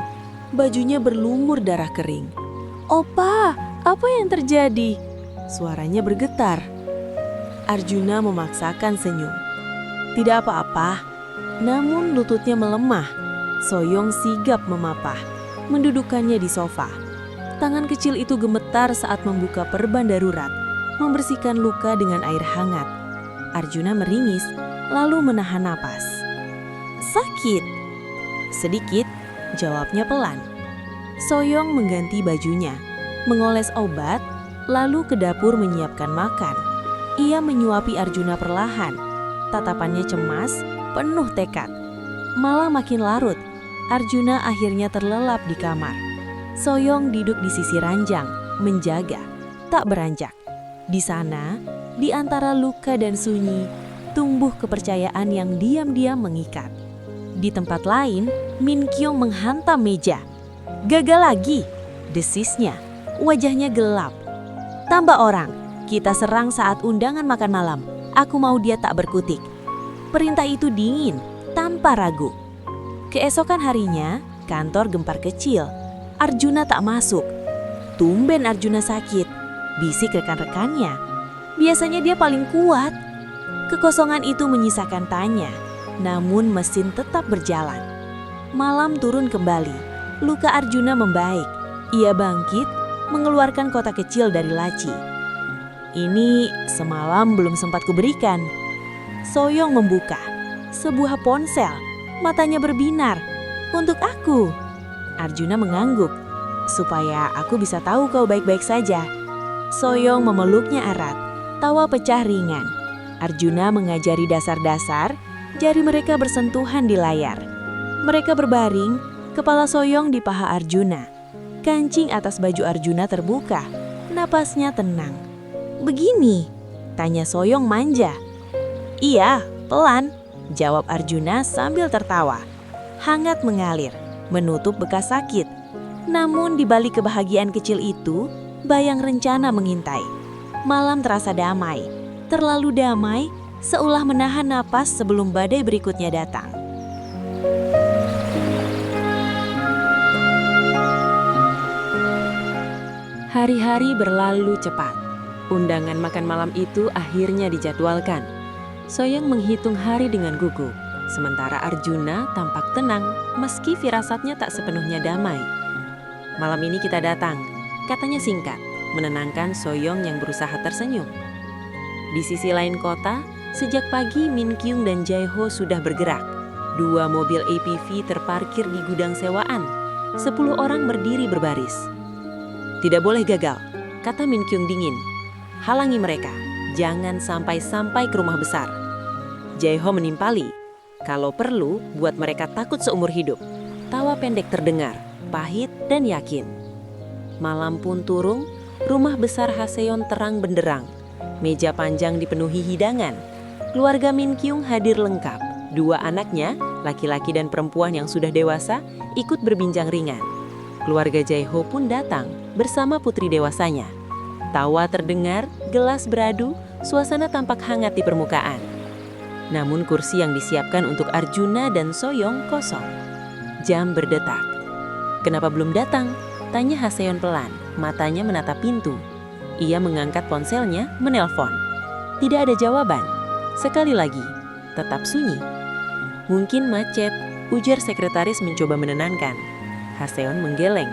Bajunya berlumur darah kering. "Opa, apa yang terjadi?" Suaranya bergetar. Arjuna memaksakan senyum. "Tidak apa-apa." Namun lututnya melemah. Soyong sigap memapah, mendudukannya di sofa. Tangan kecil itu gemetar saat membuka perban darurat, membersihkan luka dengan air hangat. Arjuna meringis, lalu menahan napas. "Sakit?" "Sedikit," jawabnya pelan. Soyong mengganti bajunya, mengoles obat, lalu ke dapur menyiapkan makan. Ia menyuapi Arjuna perlahan. Tatapannya cemas, penuh tekad. Malah makin larut. Arjuna akhirnya terlelap di kamar. Soyong duduk di sisi ranjang, menjaga, tak beranjak. Di sana, di antara luka dan sunyi, tumbuh kepercayaan yang diam-diam mengikat. Di tempat lain, Min Kyong menghantam meja. "Gagal lagi," desisnya. Wajahnya gelap. "Tambah orang, kita serang saat undangan makan malam. Aku mau dia tak berkutik." Perintah itu dingin, tanpa ragu. Keesokan harinya, kantor gempar kecil. Arjuna tak masuk. Tumben Arjuna sakit, bisik rekan-rekannya. Biasanya dia paling kuat. Kekosongan itu menyisakan tanya, namun mesin tetap berjalan. Malam turun kembali. Luka Arjuna membaik. Ia bangkit, mengeluarkan kotak kecil dari laci. "Ini semalam belum sempat kuberikan." Soyong membuka. Sebuah ponsel, matanya berbinar. "Untuk aku." Arjuna mengangguk. supaya aku bisa tahu kau baik-baik saja. Soyong memeluknya erat, tawa pecah ringan. Arjuna mengajari dasar-dasar, jari mereka bersentuhan di layar. Mereka berbaring, kepala Soyong di paha Arjuna. Kancing atas baju Arjuna terbuka, napasnya tenang. "Begini?" tanya Soyong manja. "Iya, pelan," jawab Arjuna sambil tertawa. Hangat mengalir, menutup bekas sakit. Namun di balik kebahagiaan kecil itu, bayang rencana mengintai. Malam terasa damai, terlalu damai, seolah menahan napas sebelum badai berikutnya datang. Hari-hari berlalu cepat. Undangan makan malam itu akhirnya dijadwalkan. Soyong menghitung hari dengan gugup, sementara Arjuna tampak tenang meski firasatnya tak sepenuhnya damai. "Malam ini kita datang," katanya singkat, menenangkan Soyong yang berusaha tersenyum. Di sisi lain kota, sejak pagi Min Kyung dan Jae-ho sudah bergerak. 2 mobil APV terparkir di gudang sewaan. 10 orang berdiri berbaris. "Tidak boleh gagal," kata Min Kyung dingin. "Halangi mereka, jangan sampai ke rumah besar." Jae-ho menimpali, "Kalau perlu, buat mereka takut seumur hidup." Tawa pendek terdengar, pahit dan yakin. Malam pun turun, rumah besar Haseon terang benderang. Meja panjang dipenuhi hidangan. Keluarga Min Kyung hadir lengkap. 2 anaknya, laki-laki dan perempuan yang sudah dewasa, ikut berbincang ringan. Keluarga Jae-ho pun datang bersama putri dewasanya. Tawa terdengar, gelas beradu, suasana tampak hangat di permukaan. Namun kursi yang disiapkan untuk Arjuna dan Soyong kosong. Jam berdetak. "Kenapa belum datang?" tanya Haseon pelan, matanya menatap pintu. Ia mengangkat ponselnya, menelpon. Tidak ada jawaban. Sekali lagi, tetap sunyi. "Mungkin macet," ujar sekretaris mencoba menenangkan. Haseon menggeleng.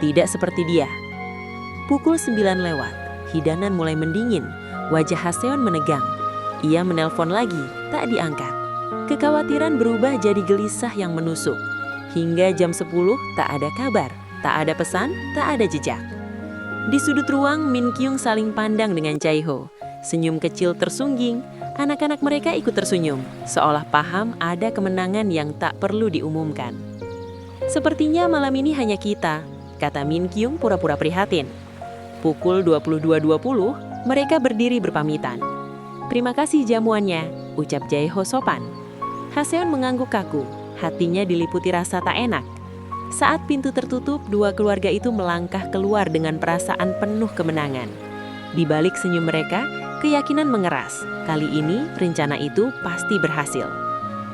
Tidak seperti dia. Pukul 9 lewat, hidangan mulai mendingin. Wajah Haseon menegang. Ia menelpon lagi, tak diangkat. Kekhawatiran berubah jadi gelisah yang menusuk. Hingga jam 10 tak ada kabar, tak ada pesan, tak ada jejak. Di sudut ruang, Min Kyung saling pandang dengan Jae-ho. Senyum kecil tersungging, anak-anak mereka ikut tersenyum, seolah paham ada kemenangan yang tak perlu diumumkan. "Sepertinya malam ini hanya kita," kata Min Kyung pura-pura prihatin. Pukul 22.20, mereka berdiri berpamitan. "Terima kasih jamuannya," ucap Jae-ho sopan. Haseon mengangguk kaku, hatinya diliputi rasa tak enak. Saat pintu tertutup, 2 keluarga itu melangkah keluar dengan perasaan penuh kemenangan. Di balik senyum mereka, keyakinan mengeras. Kali ini, rencana itu pasti berhasil.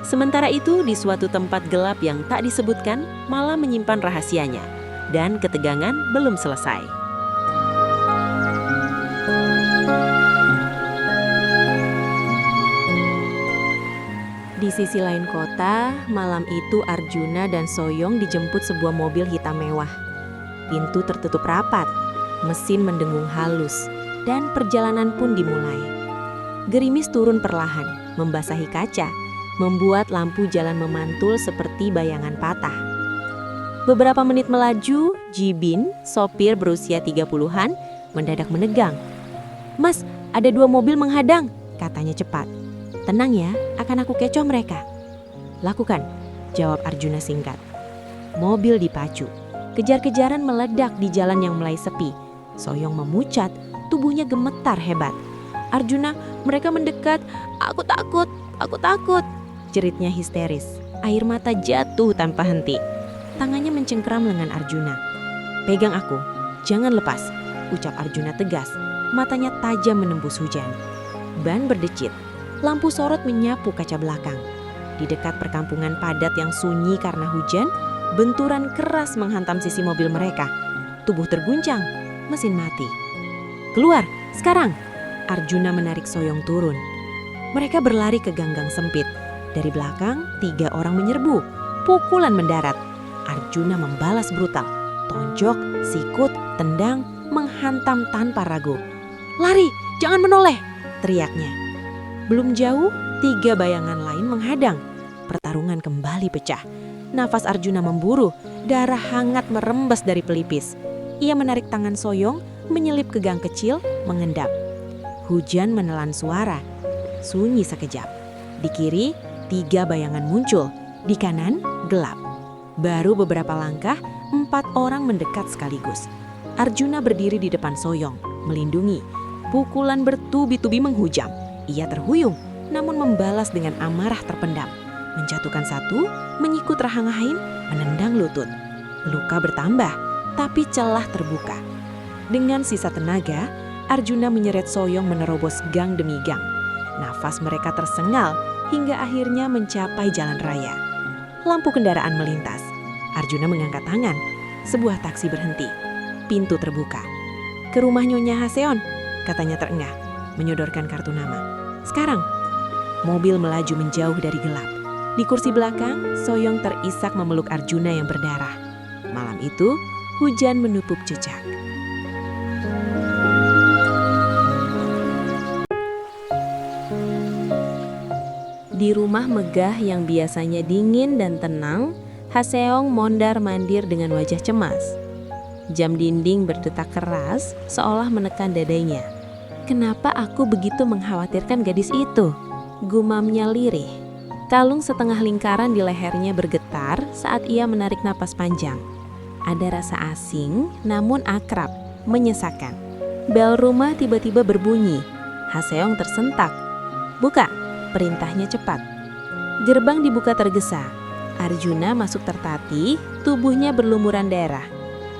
Sementara itu, di suatu tempat gelap yang tak disebutkan, malah menyimpan rahasianya. Dan ketegangan belum selesai. Di sisi lain kota, malam itu Arjuna dan Soyong dijemput sebuah mobil hitam mewah. Pintu tertutup rapat, mesin mendengung halus, dan perjalanan pun dimulai. Gerimis turun perlahan, membasahi kaca, membuat lampu jalan memantul seperti bayangan patah. Beberapa menit melaju, Jibin, sopir berusia 30-an, mendadak menegang. "Mas, ada 2 mobil menghadang," katanya cepat. "Tenang ya, akan aku kecoh mereka." "Lakukan," jawab Arjuna singkat. Mobil dipacu. Kejar-kejaran meledak di jalan yang mulai sepi. Soyong memucat, tubuhnya gemetar hebat. "Arjuna, mereka mendekat. Aku takut, aku takut," jeritnya histeris. Air mata jatuh tanpa henti. Tangannya mencengkeram lengan Arjuna. "Pegang aku, jangan lepas," ucap Arjuna tegas. Matanya tajam menembus hujan. Ban berdecit. Lampu sorot menyapu kaca belakang. Di dekat perkampungan padat yang sunyi karena hujan, benturan keras menghantam sisi mobil mereka. Tubuh terguncang, mesin mati. "Keluar, sekarang!" Arjuna menarik Soyong turun. Mereka berlari ke ganggang sempit. Dari belakang, 3 orang menyerbu. Pukulan mendarat. Arjuna membalas brutal. Tonjok, sikut, tendang, menghantam tanpa ragu. "Lari, jangan menoleh!" teriaknya. Belum jauh, 3 bayangan lain menghadang. Pertarungan kembali pecah. Nafas Arjuna memburu, darah hangat merembes dari pelipis. Ia menarik tangan Soyong, menyelip ke gang kecil, mengendap. Hujan menelan suara. Sunyi sekejap. Di kiri, 3 bayangan muncul. Di kanan, gelap. Baru beberapa langkah, 4 orang mendekat sekaligus. Arjuna berdiri di depan Soyong, melindungi. Pukulan bertubi-tubi menghujam. Ia terhuyung, namun membalas dengan amarah terpendam. Menjatuhkan satu, menyikut rahang lain, menendang lutut. Luka bertambah, tapi celah terbuka. Dengan sisa tenaga, Arjuna menyeret Soyong menerobos gang demi gang. Nafas mereka tersengal hingga akhirnya mencapai jalan raya. Lampu kendaraan melintas. Arjuna mengangkat tangan. Sebuah taksi berhenti. Pintu terbuka. "Ke rumah Nyonya Haseon," katanya terengah, menyodorkan kartu nama. "Sekarang." Mobil melaju menjauh dari gelap. Di kursi belakang, Soyong terisak memeluk Arjuna yang berdarah. Malam itu, hujan menutup jejak. Di rumah megah yang biasanya dingin dan tenang, Haseong mondar-mandir dengan wajah cemas. Jam dinding berdetak keras, seolah menekan dadanya. "Kenapa aku begitu mengkhawatirkan gadis itu?" gumamnya lirih. Kalung setengah lingkaran di lehernya bergetar saat ia menarik napas panjang. Ada rasa asing, namun akrab, menyesakan. Bel rumah tiba-tiba berbunyi. Haseong tersentak. "Buka!" perintahnya cepat. Gerbang dibuka tergesa. Arjuna masuk tertatih, tubuhnya berlumuran darah.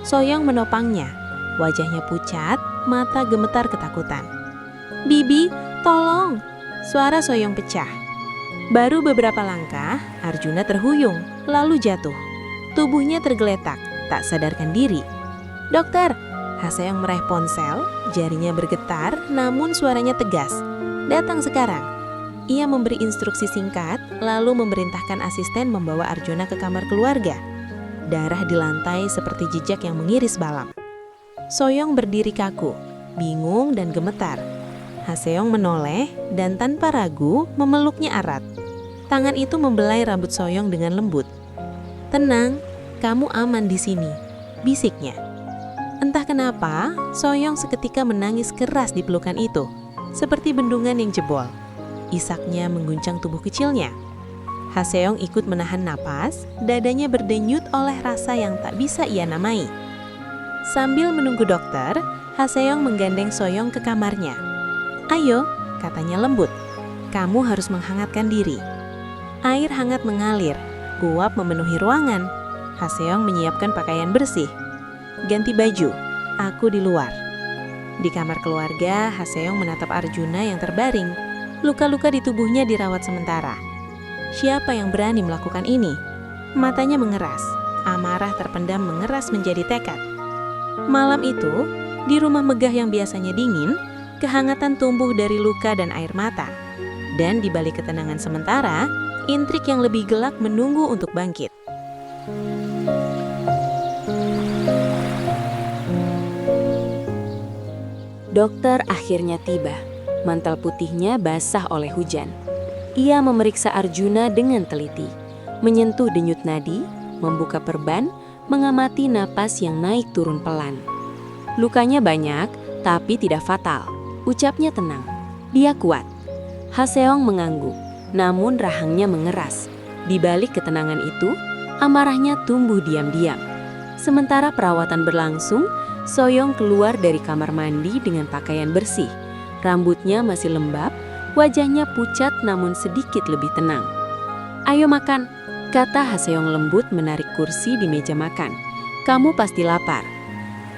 Soyong menopangnya. Wajahnya pucat, mata gemetar ketakutan. "Bibi, tolong!" Suara Soyong pecah. Baru beberapa langkah, Arjuna terhuyung, lalu jatuh. Tubuhnya tergeletak, tak sadarkan diri. "Dokter!" Haseong meraih ponsel, jarinya bergetar, namun suaranya tegas. "Datang sekarang." Ia memberi instruksi singkat, lalu memerintahkan asisten membawa Arjuna ke kamar keluarga. Darah di lantai seperti jejak yang mengiris balap. Soyong berdiri kaku, bingung dan gemetar. Haseong menoleh dan tanpa ragu memeluknya erat. Tangan itu membelai rambut Soyong dengan lembut. "Tenang, kamu aman di sini," bisiknya. Entah kenapa, Soyong seketika menangis keras di pelukan itu, seperti bendungan yang jebol. Isaknya mengguncang tubuh kecilnya. Haseong ikut menahan napas, dadanya berdenyut oleh rasa yang tak bisa ia namai. Sambil menunggu dokter, Haseong menggandeng Soyong ke kamarnya. "Ayo," katanya lembut, "kamu harus menghangatkan diri." Air hangat mengalir, uap memenuhi ruangan. Haseong menyiapkan pakaian bersih. "Ganti baju, aku di luar." Di kamar keluarga, Haseong menatap Arjuna yang terbaring. Luka-luka di tubuhnya dirawat sementara. Siapa yang berani melakukan ini? Matanya mengeras, amarah terpendam mengeras menjadi tekad. Malam itu, di rumah megah yang biasanya dingin, kehangatan tumbuh dari luka dan air mata. Dan di balik ketenangan sementara, intrik yang lebih gelap menunggu untuk bangkit. Dokter akhirnya tiba. Mantel putihnya basah oleh hujan. Ia memeriksa Arjuna dengan teliti, menyentuh denyut nadi, membuka perban, mengamati napas yang naik turun pelan. Lukanya banyak, tapi tidak fatal. Ucapnya tenang. Dia kuat. Haseong mengangguk, namun rahangnya mengeras. Di balik ketenangan itu, amarahnya tumbuh diam-diam. Sementara perawatan berlangsung, Soyong keluar dari kamar mandi dengan pakaian bersih. Rambutnya masih lembab, wajahnya pucat namun sedikit lebih tenang. "Ayo makan," kata Haseong lembut menarik kursi di meja makan. "Kamu pasti lapar."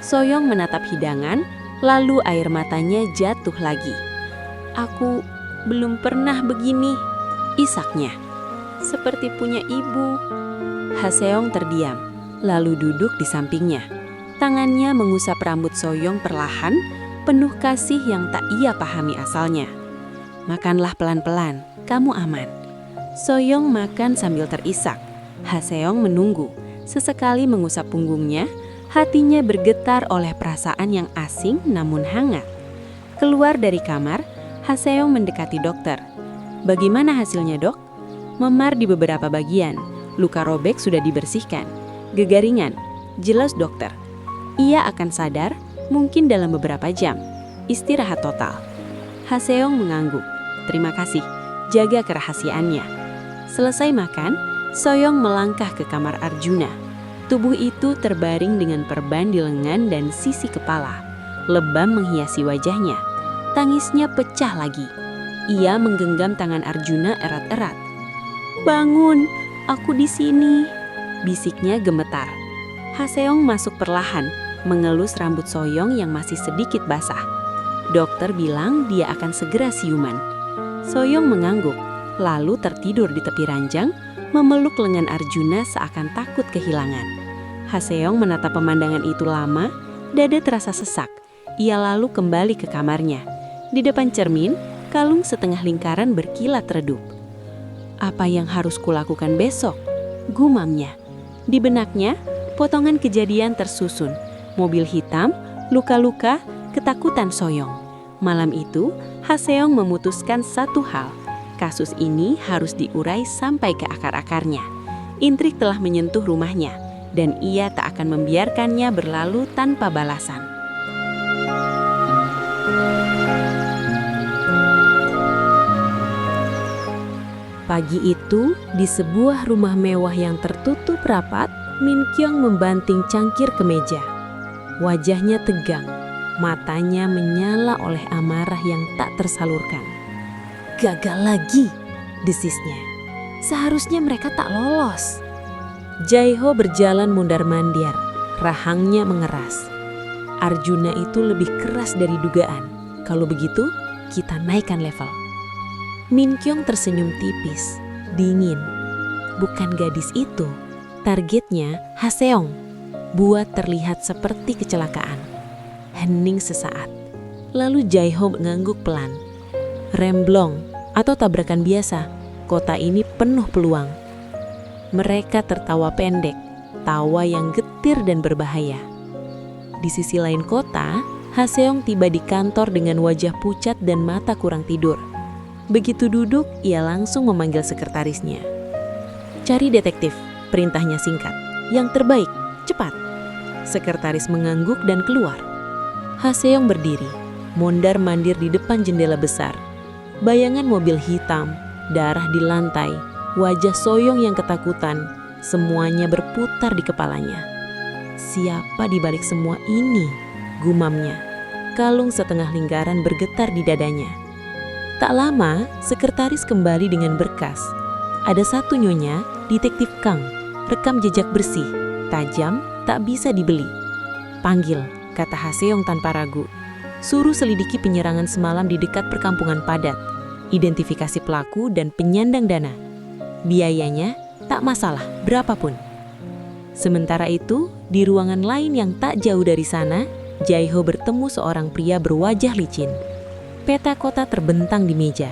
Soyong menatap hidangan, lalu air matanya jatuh lagi. "Aku belum pernah begini," isaknya. "Seperti punya ibu." Haseong terdiam, lalu duduk di sampingnya. Tangannya mengusap rambut Soyong perlahan, penuh kasih yang tak ia pahami asalnya. "Makanlah pelan-pelan, kamu aman." Soyong makan sambil terisak. Haseong menunggu, sesekali mengusap punggungnya, hatinya bergetar oleh perasaan yang asing namun hangat. Keluar dari kamar, Haseong mendekati dokter. "Bagaimana hasilnya, Dok?" "Memar di beberapa bagian, Luka robek sudah dibersihkan. Gegaringan, jelas dokter. Ia akan sadar mungkin dalam beberapa jam. Istirahat total. Haseong mengangguk. Terima kasih, jaga kerahasiaannya. Selesai makan, Soyong melangkah ke kamar Arjuna. Tubuh itu terbaring dengan perban di lengan dan sisi kepala. Lebam menghiasi wajahnya. Tangisnya pecah lagi. Ia menggenggam tangan Arjuna erat-erat. "Bangun, aku di sini," bisiknya gemetar. Haseong masuk perlahan, mengelus rambut Soyong yang masih sedikit basah. Dokter bilang dia akan segera siuman. Soyong mengangguk, lalu tertidur di tepi ranjang, memeluk lengan Arjuna seakan takut kehilangan. Haseong menatap pemandangan itu lama, dada terasa sesak. Ia lalu kembali ke kamarnya. Di depan cermin, kalung setengah lingkaran berkilat redup. Apa yang harus kulakukan besok? Gumamnya. Di benaknya, potongan kejadian tersusun. Mobil hitam, luka-luka, ketakutan Soyong. Malam itu, Haseong memutuskan satu hal. Kasus ini harus diurai sampai ke akar-akarnya. Intrik telah menyentuh rumahnya, dan ia tak akan membiarkannya berlalu tanpa balasan. Pagi itu, di sebuah rumah mewah yang tertutup rapat, Min Kyung membanting cangkir ke meja. Wajahnya tegang, matanya menyala oleh amarah yang tak tersalurkan. "Gagal lagi," desisnya. "Seharusnya mereka tak lolos." Jae-ho berjalan mundar-mandir, rahangnya mengeras. "Arjuna itu lebih keras dari dugaan. Kalau begitu, kita naikkan level." Min Kyung tersenyum tipis, dingin. Bukan gadis itu, targetnya Haseong. Buat terlihat seperti kecelakaan. Hening sesaat. Lalu Jae-ho mengangguk pelan. "Remblong atau tabrakan biasa, kota ini penuh peluang." Mereka tertawa pendek, tawa yang getir dan berbahaya. Di sisi lain kota, Haseong tiba di kantor dengan wajah pucat dan mata kurang tidur. Begitu duduk, ia langsung memanggil sekretarisnya. "Cari detektif," perintahnya singkat. "Yang terbaik, cepat." Sekretaris mengangguk dan keluar. Haseong berdiri, mondar-mandir di depan jendela besar. Bayangan mobil hitam, darah di lantai, wajah Soyong yang ketakutan, semuanya berputar di kepalanya. Siapa di balik semua ini? Gumamnya. Kalung setengah lingkaran bergetar di dadanya. Tak lama, sekretaris kembali dengan berkas. Ada satu nyonya, detektif Kang, rekam jejak bersih, tajam, tak bisa dibeli. "Panggil," kata Haseong tanpa ragu. "Suruh selidiki penyerangan semalam di dekat perkampungan padat, identifikasi pelaku dan penyandang dana. Biayanya tak masalah, berapapun." Sementara itu, di ruangan lain yang tak jauh dari sana, Jae-ho bertemu seorang pria berwajah licin. Peta kota terbentang di meja.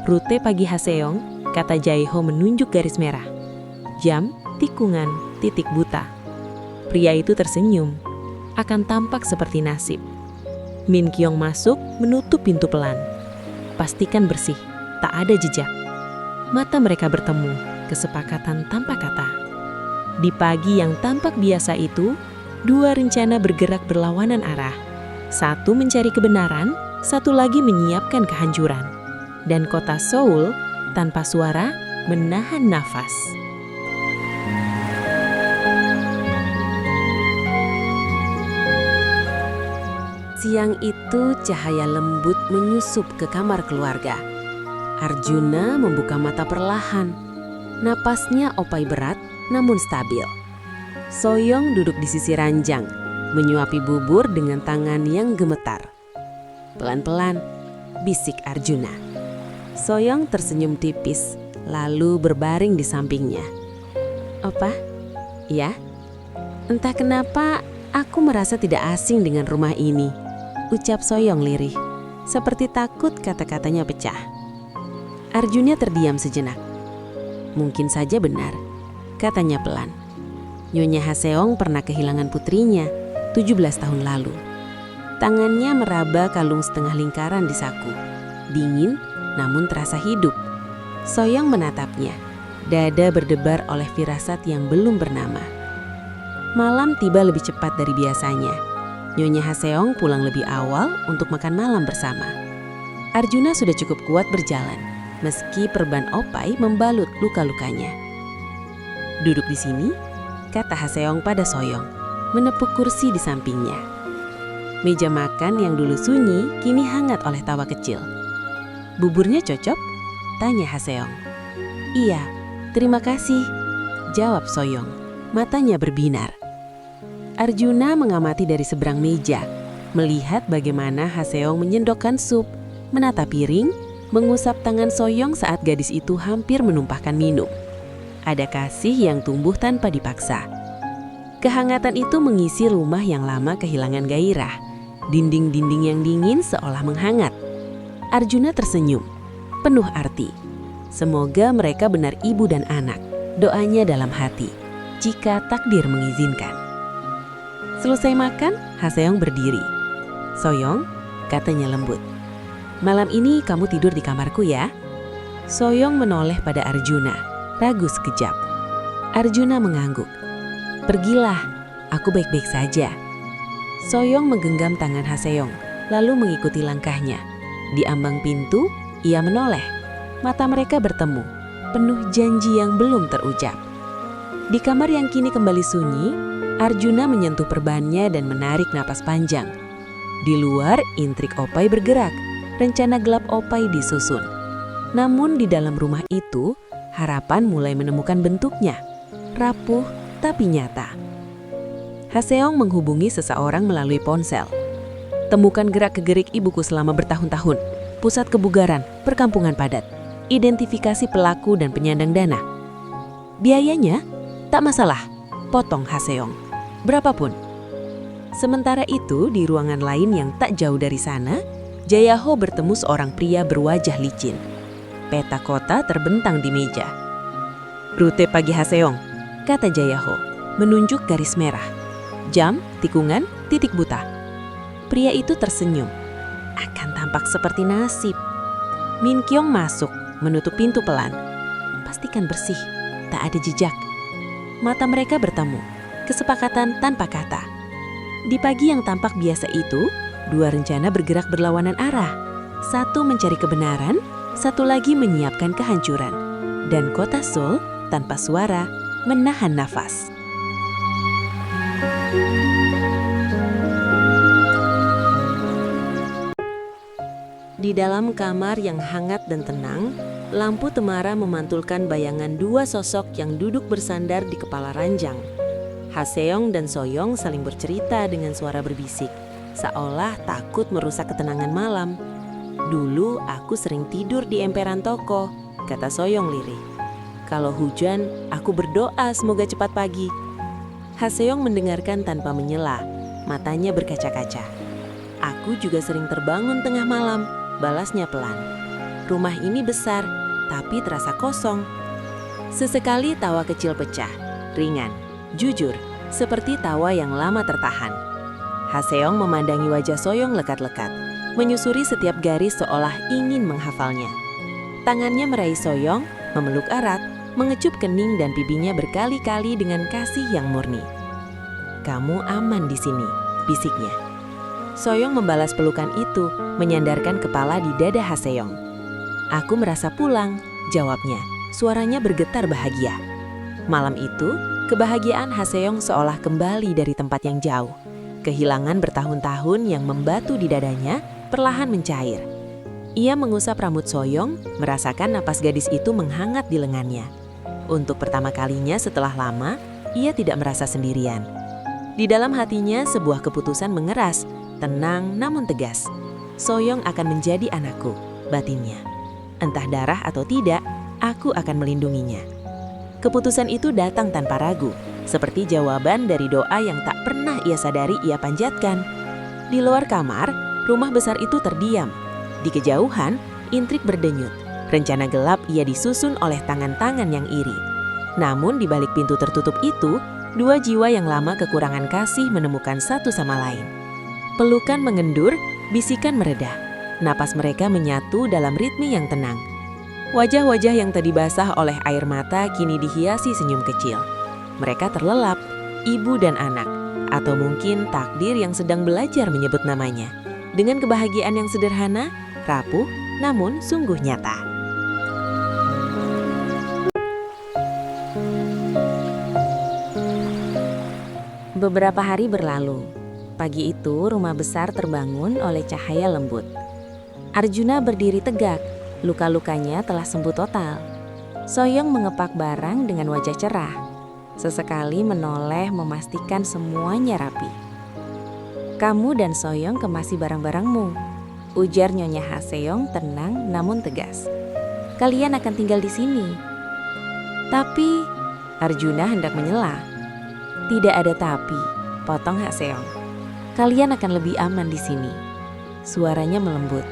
"Rute pagi Haseong," kata Jae-ho menunjuk garis merah. "Jam, tikungan, titik buta." Pria itu tersenyum. Akan tampak seperti nasib. Min Kyung masuk, menutup pintu pelan. Pastikan bersih, tak ada jejak. Mata mereka bertemu, kesepakatan tanpa kata. Di pagi yang tampak biasa itu, dua rencana bergerak berlawanan arah. Satu mencari kebenaran, satu lagi menyiapkan kehancuran. Dan kota Seoul, tanpa suara, menahan nafas. Siang itu cahaya lembut menyusup ke kamar keluarga. Arjuna membuka mata perlahan. Napasnya opai berat namun stabil. Soyong duduk di sisi ranjang, menyuapi bubur dengan tangan yang gemetar. "Pelan-pelan," bisik Arjuna. Soyong tersenyum tipis, lalu berbaring di sampingnya. "Apa? Ya? Entah kenapa aku merasa tidak asing dengan rumah ini," ucap Soyong lirih, seperti takut kata-katanya pecah. Arjuna terdiam sejenak. "Mungkin saja benar," katanya pelan. "Nyonya Haseong pernah kehilangan putrinya 17 tahun lalu." Tangannya meraba kalung setengah lingkaran di saku. Dingin namun terasa hidup. Soyong menatapnya. Dada berdebar oleh firasat yang belum bernama. Malam tiba lebih cepat dari biasanya. Nyonya Haseong pulang lebih awal untuk makan malam bersama. Arjuna sudah cukup kuat berjalan, meski perban Opai membalut luka-lukanya. "Duduk di sini," kata Haseong pada Soyong, menepuk kursi di sampingnya. Meja makan yang dulu sunyi kini hangat oleh tawa kecil. "Buburnya cocok?" tanya Haseong. "Iya, terima kasih," jawab Soyong, matanya berbinar. Arjuna mengamati dari seberang meja, melihat bagaimana Haseong menyendokkan sup, menata piring, mengusap tangan Soyong saat gadis itu hampir menumpahkan minum. Ada kasih yang tumbuh tanpa dipaksa. Kehangatan itu mengisi rumah yang lama kehilangan gairah. Dinding-dinding yang dingin seolah menghangat. Arjuna tersenyum, penuh arti. Semoga mereka benar ibu dan anak. Doanya dalam hati, jika takdir mengizinkan. Selesai makan, Haseong berdiri. "Soyong," katanya lembut, "malam ini kamu tidur di kamarku ya?" Soyong menoleh pada Arjuna, ragu sekejap. Arjuna mengangguk. "Pergilah, aku baik-baik saja." Soyong menggenggam tangan Haseong, lalu mengikuti langkahnya. Di ambang pintu, ia menoleh. Mata mereka bertemu, penuh janji yang belum terucap. Di kamar yang kini kembali sunyi, Arjuna menyentuh perbannya dan menarik napas panjang. Di luar, intrik Opai bergerak, rencana gelap Opai disusun. Namun di dalam rumah itu, harapan mulai menemukan bentuknya. Rapuh tapi nyata. Haseong menghubungi seseorang melalui ponsel. "Temukan gerak-gerik ibuku selama bertahun-tahun. Pusat kebugaran, perkampungan padat. Identifikasi pelaku dan penyandang dana." "Biayanya? Tak masalah," potong Haseong. "Berapapun." Sementara itu, di ruangan lain yang tak jauh dari sana, Jayaho bertemu seorang pria berwajah licin. Peta kota terbentang di meja. "Rute pagi Haseong," kata Jayaho, menunjuk garis merah. "Jam, tikungan, titik buta." Pria itu tersenyum. Akan tampak seperti nasib. Min Kyong masuk, menutup pintu pelan. Pastikan bersih, tak ada jejak. Mata mereka bertemu, kesepakatan tanpa kata. Di pagi yang tampak biasa itu, dua rencana bergerak berlawanan arah. Satu mencari kebenaran, satu lagi menyiapkan kehancuran. Dan kota Seoul, tanpa suara, menahan nafas. Di dalam kamar yang hangat dan tenang, lampu temara memantulkan bayangan dua sosok yang duduk bersandar di kepala ranjang. Haseong dan Soyong saling bercerita dengan suara berbisik, seolah takut merusak ketenangan malam. "Dulu aku sering tidur di emperan toko," kata Soyong lirih. "Kalau hujan, aku berdoa semoga cepat pagi." Haseong mendengarkan tanpa menyela, matanya berkaca-kaca. "Aku juga sering terbangun tengah malam," balasnya pelan. "Rumah ini besar, tapi terasa kosong." Sesekali tawa kecil pecah, ringan, jujur, seperti tawa yang lama tertahan. Haseong memandangi wajah Soyong lekat-lekat, menyusuri setiap garis seolah ingin menghafalnya. Tangannya meraih Soyong, memeluk erat, mengecup kening dan pipinya berkali-kali dengan kasih yang murni. "Kamu aman di sini," bisiknya. Soyong membalas pelukan itu, menyandarkan kepala di dada Haseong. "Aku merasa pulang," jawabnya. Suaranya bergetar bahagia. Malam itu, kebahagiaan Haseong seolah kembali dari tempat yang jauh. Kehilangan bertahun-tahun yang membatu di dadanya perlahan mencair. Ia mengusap rambut Soyong, merasakan napas gadis itu menghangat di lengannya. Untuk pertama kalinya setelah lama, ia tidak merasa sendirian. Di dalam hatinya sebuah keputusan mengeras, tenang namun tegas. Soyong akan menjadi anakku, batinnya. Entah darah atau tidak, aku akan melindunginya. Keputusan itu datang tanpa ragu, seperti jawaban dari doa yang tak pernah ia sadari ia panjatkan. Di luar kamar, rumah besar itu terdiam. Di kejauhan, intrik berdenyut. Rencana gelap ia disusun oleh tangan-tangan yang iri. Namun di balik pintu tertutup itu, dua jiwa yang lama kekurangan kasih menemukan satu sama lain. Pelukan mengendur, bisikan mereda. Napas mereka menyatu dalam ritme yang tenang. Wajah-wajah yang tadi basah oleh air mata kini dihiasi senyum kecil. Mereka terlelap, ibu dan anak, atau mungkin takdir yang sedang belajar menyebut namanya. Dengan kebahagiaan yang sederhana, rapuh, namun sungguh nyata. Beberapa hari berlalu. Pagi itu rumah besar terbangun oleh cahaya lembut. Arjuna berdiri tegak, luka-lukanya telah sembuh total. Soyong mengepak barang dengan wajah cerah. Sesekali menoleh memastikan semuanya rapi. "Kamu dan Soyong kemasi barang-barangmu," ujar Nyonya Haseong tenang namun tegas. "Kalian akan tinggal di sini." Tapi Arjuna hendak menyela. "Tidak ada tapi," potong Haseong. "Kalian akan lebih aman di sini." Suaranya melembut.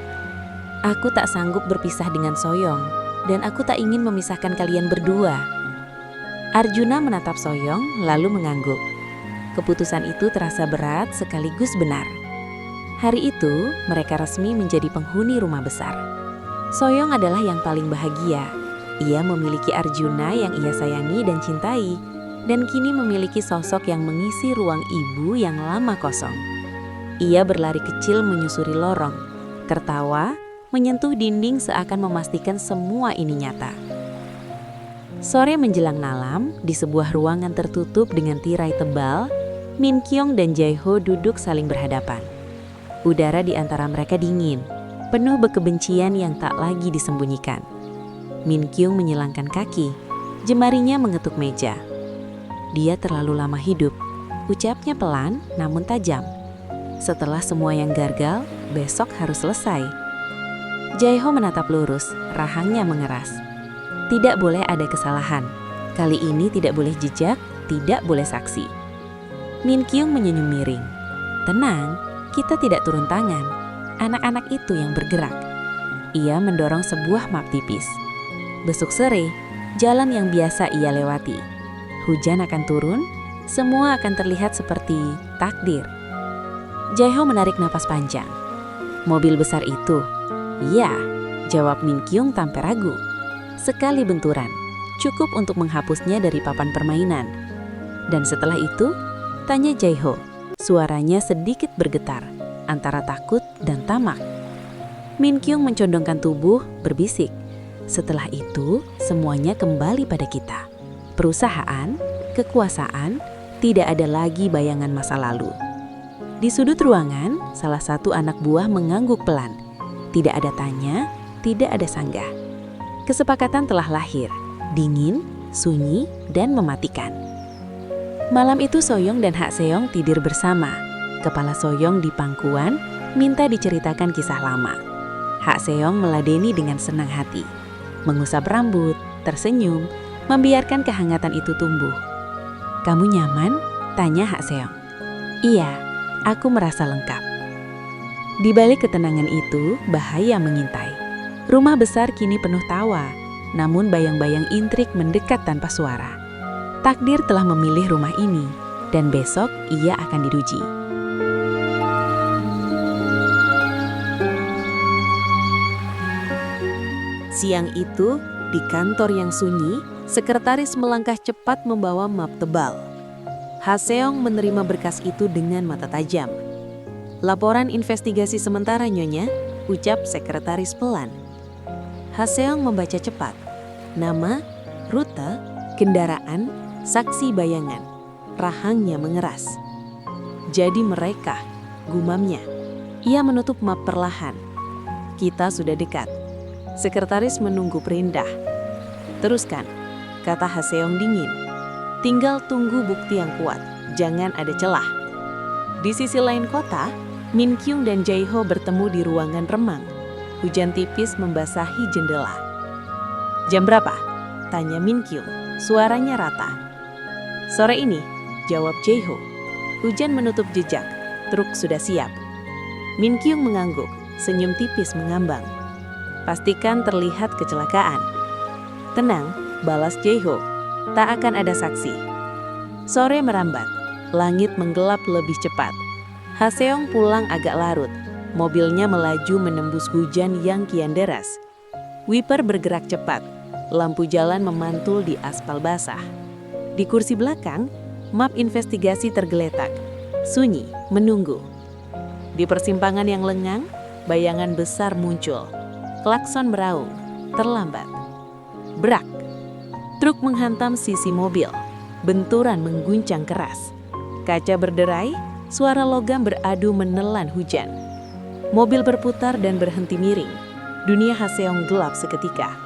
"Aku tak sanggup berpisah dengan Soyong, dan aku tak ingin memisahkan kalian berdua." Arjuna menatap Soyong lalu mengangguk. Keputusan itu terasa berat sekaligus benar. Hari itu, mereka resmi menjadi penghuni rumah besar. Soyong adalah yang paling bahagia. Ia memiliki Arjuna yang ia sayangi dan cintai, dan kini memiliki sosok yang mengisi ruang ibu yang lama kosong. Ia berlari kecil menyusuri lorong, tertawa, menyentuh dinding seakan memastikan semua ini nyata. Sore menjelang malam, di sebuah ruangan tertutup dengan tirai tebal, Min Kyung dan Jae-ho duduk saling berhadapan. Udara di antara mereka dingin, penuh kebencian yang tak lagi disembunyikan. Min Kyung menyilangkan kaki, jemarinya mengetuk meja. "Dia terlalu lama hidup," ucapnya pelan namun tajam. "Setelah semua yang gagal, besok harus selesai." Jae-ho menatap lurus, rahangnya mengeras. "Tidak boleh ada kesalahan. Kali ini tidak boleh jejak, tidak boleh saksi." Min Kyung menyenyum miring. "Tenang, kita tidak turun tangan. Anak-anak itu yang bergerak." Ia mendorong sebuah map tipis. Besok sore, jalan yang biasa ia lewati. Hujan akan turun, semua akan terlihat seperti takdir. Jae-ho menarik napas panjang. "Mobil besar itu?" "Iya," jawab Min Kyung tanpa ragu. Sekali benturan, cukup untuk menghapusnya dari papan permainan. "Dan setelah itu?" tanya Jae-ho. Suaranya sedikit bergetar, antara takut dan tamak. Min Kyung mencondongkan tubuh, berbisik. "Setelah itu, semuanya kembali pada kita. Perusahaan, kekuasaan, tidak ada lagi bayangan masa lalu." Di sudut ruangan, salah satu anak buah mengangguk pelan. Tidak ada tanya, tidak ada sanggah. Kesepakatan telah lahir, dingin, sunyi, dan mematikan. Malam itu Soyong dan Haseong tidur bersama. Kepala Soyong di pangkuan, minta diceritakan kisah lama. Haseong meladeni dengan senang hati. Mengusap rambut, tersenyum, membiarkan kehangatan itu tumbuh. "Kamu nyaman?" tanya Haseong. "Iya, aku merasa lengkap." Di balik ketenangan itu, bahaya mengintai. Rumah besar kini penuh tawa, namun bayang-bayang intrik mendekat tanpa suara. Takdir telah memilih rumah ini, dan besok ia akan diuji. Siang itu, di kantor yang sunyi, sekretaris melangkah cepat membawa map tebal. Haseong menerima berkas itu dengan mata tajam. "Laporan investigasi sementara, Nyonya," ucap sekretaris pelan. Haseong membaca cepat. Nama, rute, kendaraan, saksi bayangan. Rahangnya mengeras. "Jadi mereka," gumamnya. Ia menutup map perlahan. "Kita sudah dekat." Sekretaris menunggu perintah. "Teruskan," kata Haseong dingin. "Tinggal tunggu bukti yang kuat, jangan ada celah." Di sisi lain kota, Min Kyung dan Jae-ho bertemu di ruangan remang. Hujan tipis membasahi jendela. "Jam berapa?" tanya Min Kyung. Suaranya rata. "Sore ini," jawab Jae-ho. Hujan menutup jejak, truk sudah siap. Min Kyung mengangguk, senyum tipis mengambang. "Pastikan terlihat kecelakaan." "Tenang," balas Jae-ho. "Tak akan ada saksi." Sore merambat, langit menggelap lebih cepat. Haseong pulang agak larut. Mobilnya melaju menembus hujan yang kian deras. Wiper bergerak cepat. Lampu jalan memantul di aspal basah. Di kursi belakang, map investigasi tergeletak. Sunyi, menunggu. Di persimpangan yang lengang, bayangan besar muncul. Klakson meraung, terlambat. Brak! Truk menghantam sisi mobil. Benturan mengguncang keras. Kaca berderai, suara logam beradu menelan hujan. Mobil berputar dan berhenti miring. Dunia Haseong gelap seketika.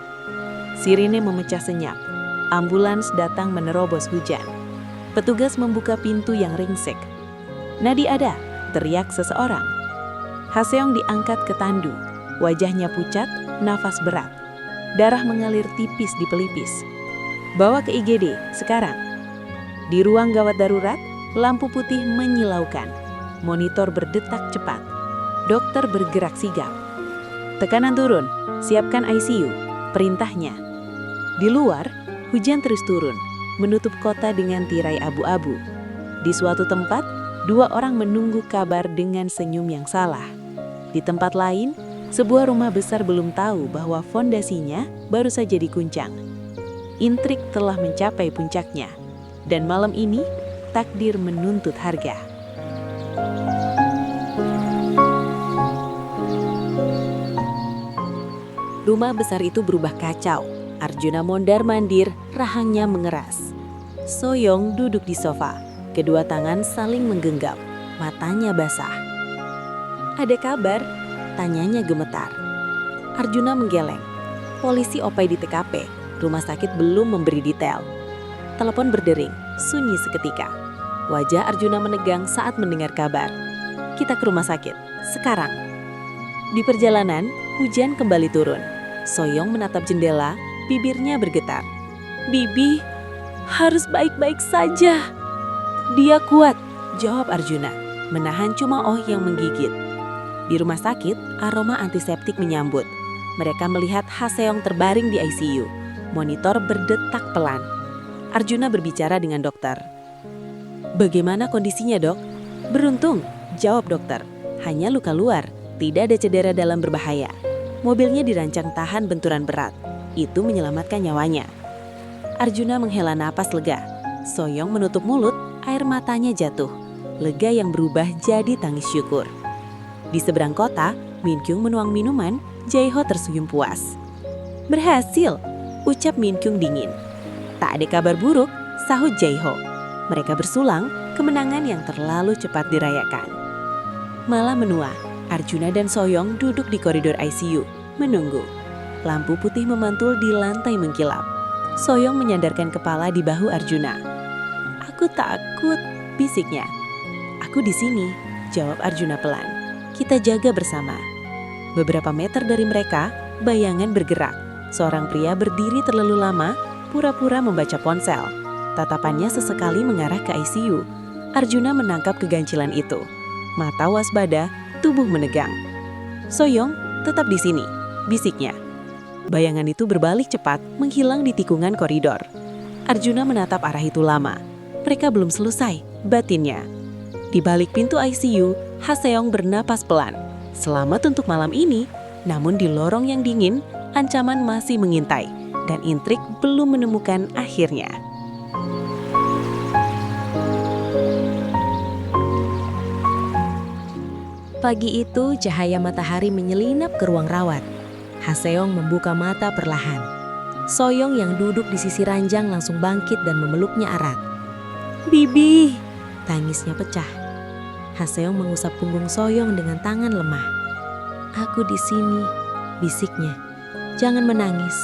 Sirine memecah senyap. Ambulans datang menerobos hujan. Petugas membuka pintu yang ringsek. "Nadi ada!" teriak seseorang. Haseong diangkat ke tandu. Wajahnya pucat, nafas berat. Darah mengalir tipis di pelipis. "Bawa ke IGD, sekarang." Di ruang gawat darurat, lampu putih menyilaukan. Monitor berdetak cepat. Dokter bergerak sigap. "Tekanan turun, siapkan ICU," perintahnya. Di luar, hujan terus turun, menutup kota dengan tirai abu-abu. Di suatu tempat, 2 orang menunggu kabar dengan senyum yang salah. Di tempat lain, sebuah rumah besar belum tahu bahwa fondasinya baru saja diguncang. Intrik telah mencapai puncaknya, dan malam ini takdir menuntut harga. Rumah besar itu berubah kacau. Arjuna mondar-mandir, rahangnya mengeras. Soyong duduk di sofa, kedua tangan saling menggenggam, matanya basah. "Ada kabar?" tanyanya gemetar. Arjuna menggeleng. Polisi opai di TKP, rumah sakit belum memberi detail. Telepon berdering, sunyi seketika. Wajah Arjuna menegang saat mendengar kabar. "Kita ke rumah sakit, sekarang." Di perjalanan, hujan kembali turun. Soyong menatap jendela, bibirnya bergetar. "Bibi, harus baik-baik saja." "Dia kuat," jawab Arjuna, menahan cemooh yang menggigit. Di rumah sakit, aroma antiseptik menyambut. Mereka melihat Haseong terbaring di ICU. Monitor berdetak pelan. Arjuna berbicara dengan dokter. "Bagaimana kondisinya, Dok?" "Beruntung," jawab dokter. "Hanya luka luar, tidak ada cedera dalam berbahaya. Mobilnya dirancang tahan benturan berat. Itu menyelamatkan nyawanya." Arjuna menghela napas lega. Soyong menutup mulut, air matanya jatuh. Lega yang berubah jadi tangis syukur. Di seberang kota, Min Kyung menuang minuman, Jae-ho tersenyum puas. "Berhasil," ucap Min Kyung dingin. "Tak ada kabar buruk," sahut Jae-ho. Mereka bersulang, kemenangan yang terlalu cepat dirayakan. Malam menua, Arjuna dan Soyong duduk di koridor ICU, menunggu. Lampu putih memantul di lantai mengkilap. Soyong menyandarkan kepala di bahu Arjuna. "Aku takut," bisiknya. "Aku di sini," jawab Arjuna pelan. "Kita jaga bersama." Beberapa meter dari mereka, bayangan bergerak. Seorang pria berdiri terlalu lama, pura-pura membaca ponsel. Tatapannya sesekali mengarah ke ICU. Arjuna menangkap keganjilan itu. Mata waspada, tubuh menegang. "Soyong, tetap di sini," bisiknya. Bayangan itu berbalik cepat, menghilang di tikungan koridor. Arjuna menatap arah itu lama. Mereka belum selesai, batinnya. Di balik pintu ICU, Haseong bernapas pelan. Selamat untuk malam ini, namun di lorong yang dingin, ancaman masih mengintai, dan intrik belum menemukan akhirnya. Pagi itu, cahaya matahari menyelinap ke ruang rawat. Haseong membuka mata perlahan. Soyong yang duduk di sisi ranjang langsung bangkit dan memeluknya erat. "Bibi!" Tangisnya pecah. Haseong mengusap punggung Soyong dengan tangan lemah. "Aku di sini," bisiknya. "Jangan menangis."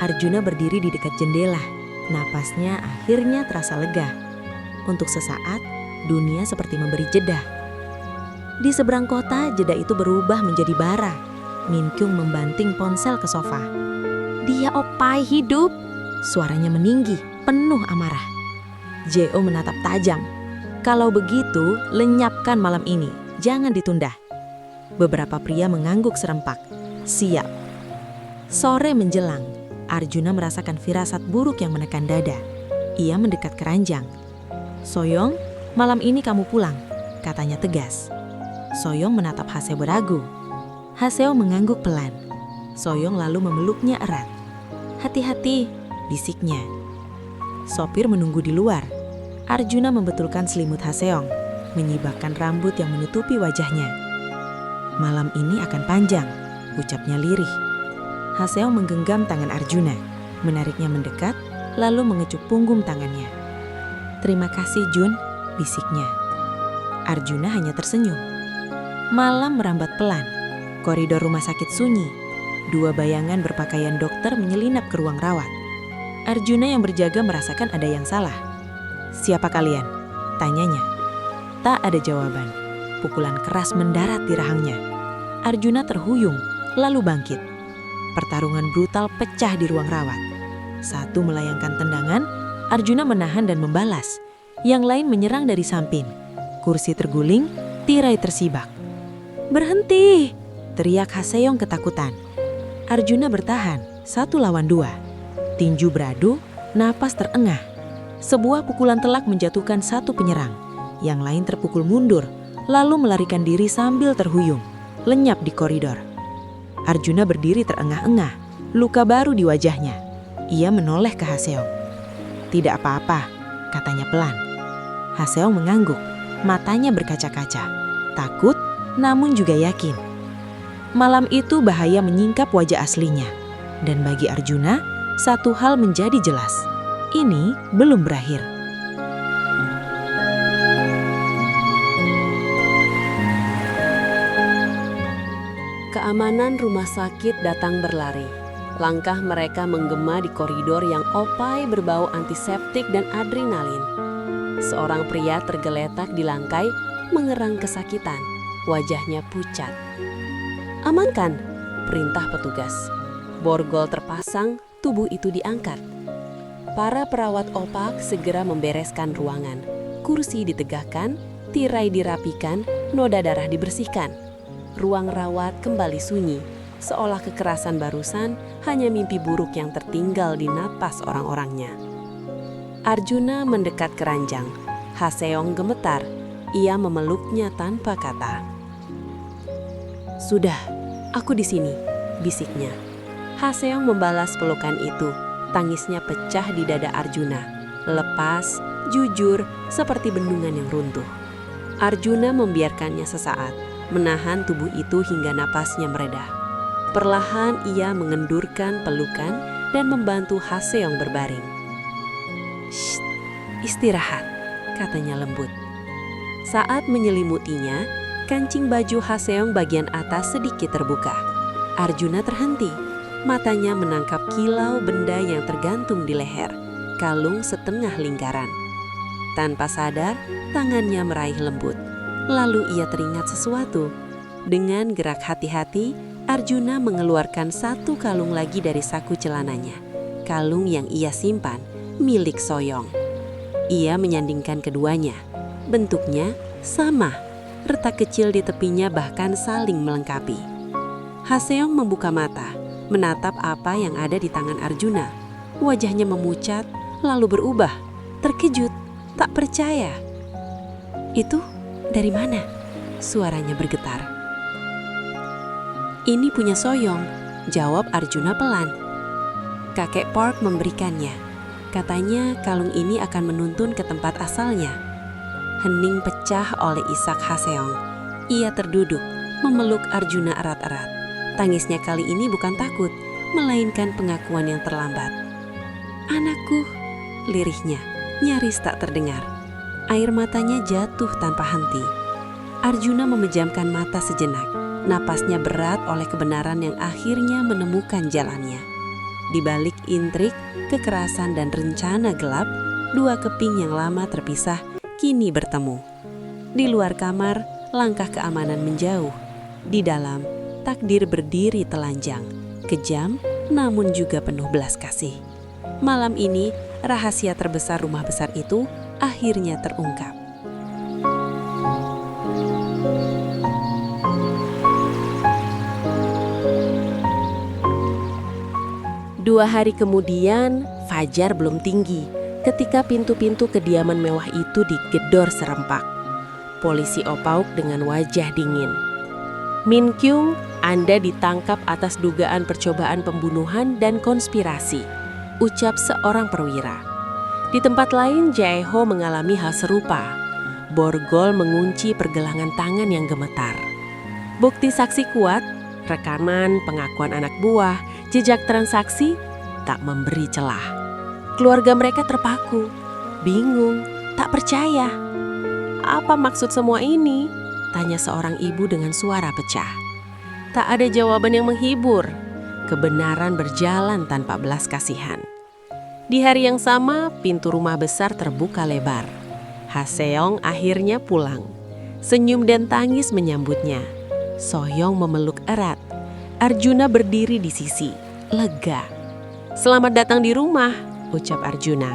Arjuna berdiri di dekat jendela. Napasnya akhirnya terasa lega. Untuk sesaat, dunia seperti memberi jeda. Di seberang kota, jeda itu berubah menjadi bara. Min Kyung membanting ponsel ke sofa. "Dia opai hidup!" Suaranya meninggi, penuh amarah. Jae-ho menatap tajam. "Kalau begitu, lenyapkan malam ini. Jangan ditunda." Beberapa pria mengangguk serempak. "Siap." Sore menjelang. Arjuna merasakan firasat buruk yang menekan dada. Ia mendekat ke ranjang. "Soyong, malam ini kamu pulang," katanya tegas. Soyong menatap Haseo beragu. Haseo mengangguk pelan. Soyong lalu memeluknya erat. "Hati-hati," bisiknya. Sopir menunggu di luar. Arjuna membetulkan selimut Haseong, menyibakkan rambut yang menutupi wajahnya. "Malam ini akan panjang," ucapnya lirih. Haseong menggenggam tangan Arjuna, menariknya mendekat, lalu mengecup punggung tangannya. "Terima kasih, Jun," bisiknya. Arjuna hanya tersenyum. Malam merambat pelan. Koridor rumah sakit sunyi. Dua bayangan berpakaian dokter menyelinap ke ruang rawat. Arjuna yang berjaga merasakan ada yang salah. "Siapa kalian?" tanyanya. Tak ada jawaban. Pukulan keras mendarat di rahangnya. Arjuna terhuyung, lalu bangkit. Pertarungan brutal pecah di ruang rawat. Satu melayangkan tendangan, Arjuna menahan dan membalas. Yang lain menyerang dari samping. Kursi terguling, tirai tersibak. "Berhenti!" teriak Haseong ketakutan. Arjuna bertahan, 1 lawan 2. Tinju beradu, napas terengah. Sebuah pukulan telak menjatuhkan satu penyerang. Yang lain terpukul mundur, lalu melarikan diri sambil terhuyung, lenyap di koridor. Arjuna berdiri terengah-engah, luka baru di wajahnya. Ia menoleh ke Haseong. "Tidak apa-apa," katanya pelan. Haseong mengangguk, matanya berkaca-kaca. Takut, namun juga yakin. Malam itu bahaya menyingkap wajah aslinya. Dan bagi Arjuna, satu hal menjadi jelas. Ini belum berakhir. Keamanan rumah sakit datang berlari. Langkah mereka menggema di koridor yang opai berbau antiseptik dan adrenalin. Seorang pria tergeletak di lantai, mengerang kesakitan. Wajahnya pucat. "Amankan," perintah petugas. Borgol terpasang, tubuh itu diangkat. Para perawat opak segera membereskan ruangan. Kursi ditegakkan, tirai dirapikan, noda darah dibersihkan. Ruang rawat kembali sunyi, seolah kekerasan barusan hanya mimpi buruk yang tertinggal di napas orang-orangnya. Arjuna mendekat ke ranjang. Haseong gemetar. Ia memeluknya tanpa kata. "Sudah, aku di sini," bisiknya. Haseong membalas pelukan itu. Tangisnya pecah di dada Arjuna. Lepas, jujur, seperti bendungan yang runtuh. Arjuna membiarkannya sesaat, menahan tubuh itu hingga napasnya mereda. Perlahan ia mengendurkan pelukan dan membantu Haseong berbaring. "Shh, istirahat," katanya lembut. Saat menyelimutinya, kancing baju Haseong bagian atas sedikit terbuka. Arjuna terhenti. Matanya menangkap kilau benda yang tergantung di leher, kalung setengah lingkaran. Tanpa sadar, tangannya meraih lembut. Lalu ia teringat sesuatu. Dengan gerak hati-hati, Arjuna mengeluarkan satu kalung lagi dari saku celananya. Kalung yang ia simpan, milik Soyong. Ia menyandingkan keduanya. Bentuknya sama. Retak kecil di tepinya bahkan saling melengkapi. Haseong membuka mata, menatap apa yang ada di tangan Arjuna. Wajahnya memucat, lalu berubah. Terkejut, tak percaya. "Itu dari mana?" Suaranya bergetar. "Ini punya Soyong," jawab Arjuna pelan. "Kakek Park memberikannya. Katanya kalung ini akan menuntun ke tempat asalnya." Hening pecah oleh isak Haseong. Ia terduduk, memeluk Arjuna erat-erat. Tangisnya kali ini bukan takut, melainkan pengakuan yang terlambat. "Anakku," lirihnya, nyaris tak terdengar. Air matanya jatuh tanpa henti. Arjuna memejamkan mata sejenak. Napasnya berat oleh kebenaran yang akhirnya menemukan jalannya. Di balik intrik, kekerasan dan rencana gelap, dua keping yang lama terpisah kini bertemu. Di luar kamar, langkah keamanan menjauh. Di dalam, takdir berdiri telanjang, kejam namun juga penuh belas kasih. Malam ini, rahasia terbesar rumah besar itu akhirnya terungkap. Dua hari kemudian, fajar belum tinggi ketika pintu-pintu kediaman mewah itu digedor serempak. Polisi Opauk dengan wajah dingin. Min Kyung, Anda ditangkap atas dugaan percobaan pembunuhan dan konspirasi, ucap seorang perwira. Di tempat lain, Jae-ho mengalami hal serupa. Borgol mengunci pergelangan tangan yang gemetar. Bukti saksi kuat, rekaman, pengakuan anak buah, jejak transaksi, tak memberi celah. Keluarga mereka terpaku, bingung, tak percaya. Apa maksud semua ini? Tanya seorang ibu dengan suara pecah. Tak ada jawaban yang menghibur. Kebenaran berjalan tanpa belas kasihan. Di hari yang sama, pintu rumah besar terbuka lebar. Ha-seong akhirnya pulang. Senyum dan tangis menyambutnya. So-hyung memeluk erat. Arjuna berdiri di sisi, lega. "Selamat datang di rumah," ucap Arjuna.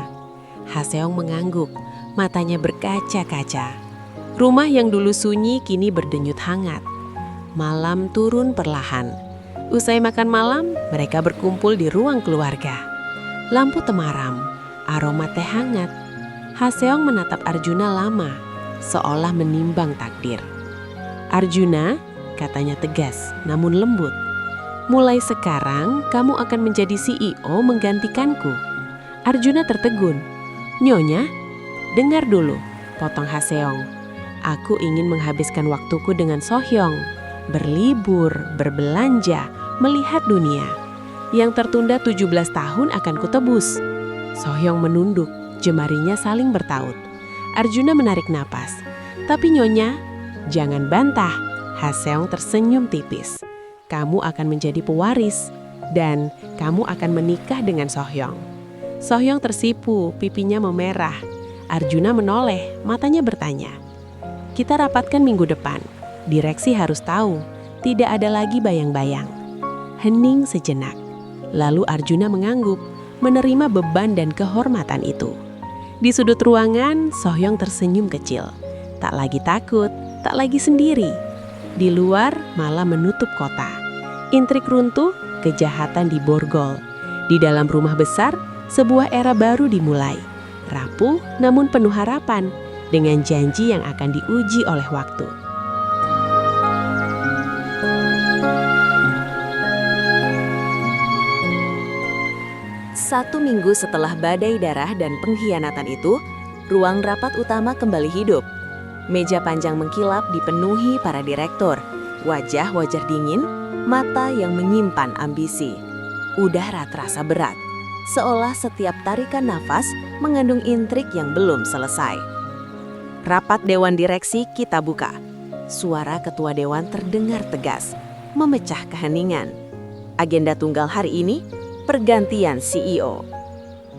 Ha-seong mengangguk, matanya berkaca-kaca. Rumah yang dulu sunyi kini berdenyut hangat. Malam turun perlahan. Usai makan malam, mereka berkumpul di ruang keluarga. Lampu temaram, aroma teh hangat. Ha-seong menatap Arjuna lama, seolah menimbang takdir. "Arjuna," katanya tegas, namun lembut. "Mulai sekarang, kamu akan menjadi CEO menggantikanku." Arjuna tertegun. "Nyonya, dengar dulu," potong Ha-seong. "Aku ingin menghabiskan waktuku dengan So-hyung, berlibur, berbelanja, melihat dunia. Yang tertunda 17 tahun akan kutebus." So-hyung menunduk, jemarinya saling bertaut. Arjuna menarik napas. "Tapi Nyonya, jangan bantah." Ha-seong tersenyum tipis. "Kamu akan menjadi pewaris, dan kamu akan menikah dengan So-hyung." So-hyung tersipu, pipinya memerah. Arjuna menoleh, matanya bertanya. "Kita rapatkan minggu depan. Direksi harus tahu, tidak ada lagi bayang-bayang." Hening sejenak. Lalu Arjuna mengangguk, menerima beban dan kehormatan itu. Di sudut ruangan, So-hyung tersenyum kecil. Tak lagi takut, tak lagi sendiri. Di luar malah menutup kota. Intrik runtuh, kejahatan diborgol. Di dalam rumah besar, sebuah era baru dimulai. Rapuh namun penuh harapan, dengan janji yang akan diuji oleh waktu. Satu minggu setelah badai darah dan pengkhianatan itu, ruang rapat utama kembali hidup. Meja panjang mengkilap dipenuhi para direktur, wajah-wajah dingin, mata yang menyimpan ambisi. Udara terasa berat, seolah setiap tarikan nafas mengandung intrik yang belum selesai. "Rapat Dewan Direksi kita buka." Suara ketua dewan terdengar tegas, memecah keheningan. Agenda tunggal hari ini, pergantian CEO.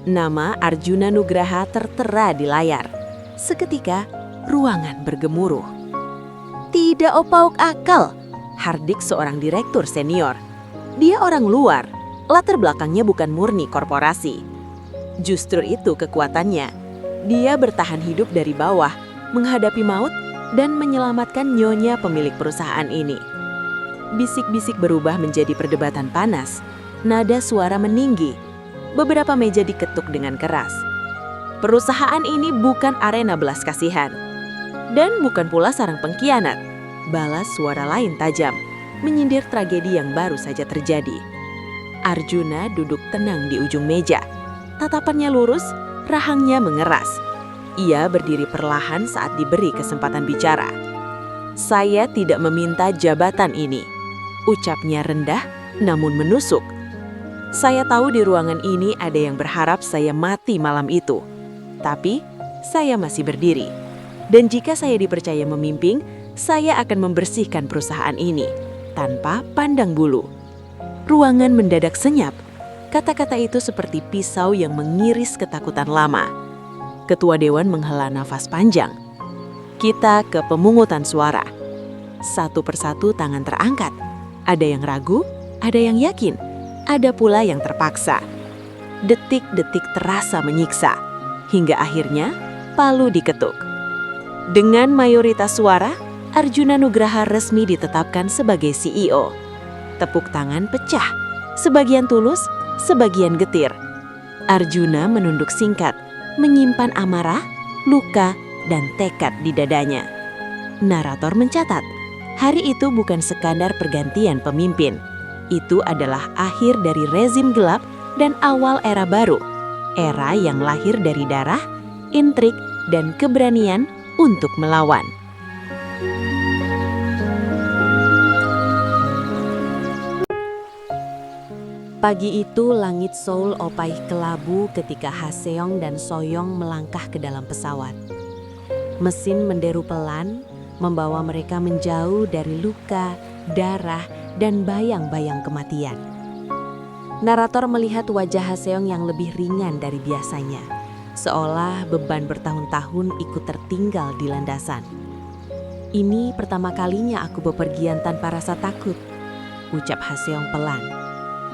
Nama Arjuna Nugraha tertera di layar. Seketika, ruangan bergemuruh. "Tidak opauk akal," hardik seorang direktur senior. "Dia orang luar, latar belakangnya bukan murni korporasi." Justru itu kekuatannya. Dia bertahan hidup dari bawah, menghadapi maut, dan menyelamatkan nyonya pemilik perusahaan ini. Bisik-bisik berubah menjadi perdebatan panas. Nada suara meninggi. Beberapa meja diketuk dengan keras. Perusahaan ini bukan arena belas kasihan. Dan bukan pula sarang pengkhianat. Balas suara lain tajam, menyindir tragedi yang baru saja terjadi. Arjuna duduk tenang di ujung meja. Tatapannya lurus, rahangnya mengeras. Ia berdiri perlahan saat diberi kesempatan bicara. "Saya tidak meminta jabatan ini," ucapnya rendah namun menusuk. "Saya tahu di ruangan ini ada yang berharap saya mati malam itu. Tapi saya masih berdiri. Dan jika saya dipercaya memimpin, saya akan membersihkan perusahaan ini tanpa pandang bulu." Ruangan mendadak senyap. Kata-kata itu seperti pisau yang mengiris ketakutan lama. Ketua dewan menghela nafas panjang. Kita ke pemungutan suara. Satu persatu tangan terangkat. Ada yang ragu, ada yang yakin, ada pula yang terpaksa. Detik-detik terasa menyiksa, hingga akhirnya palu diketuk. Dengan mayoritas suara, Arjuna Nugraha resmi ditetapkan sebagai CEO. Tepuk tangan pecah, sebagian tulus, sebagian getir. Arjuna menunduk singkat, menyimpan amarah, luka, dan tekad di dadanya. Narator mencatat, Hari itu bukan sekadar pergantian pemimpin. Itu adalah akhir dari rezim gelap dan awal era baru. Era yang lahir dari darah, intrik, dan keberanian untuk melawan. Pagi itu langit Seoul opai kelabu ketika Haseong dan Soyong melangkah ke dalam pesawat. Mesin menderu pelan, membawa mereka menjauh dari luka, darah, dan bayang-bayang kematian. Narator melihat wajah Haseong yang lebih ringan dari biasanya, seolah beban bertahun-tahun ikut tertinggal di landasan. "Ini pertama kalinya aku bepergian tanpa rasa takut," ucap Haseong pelan.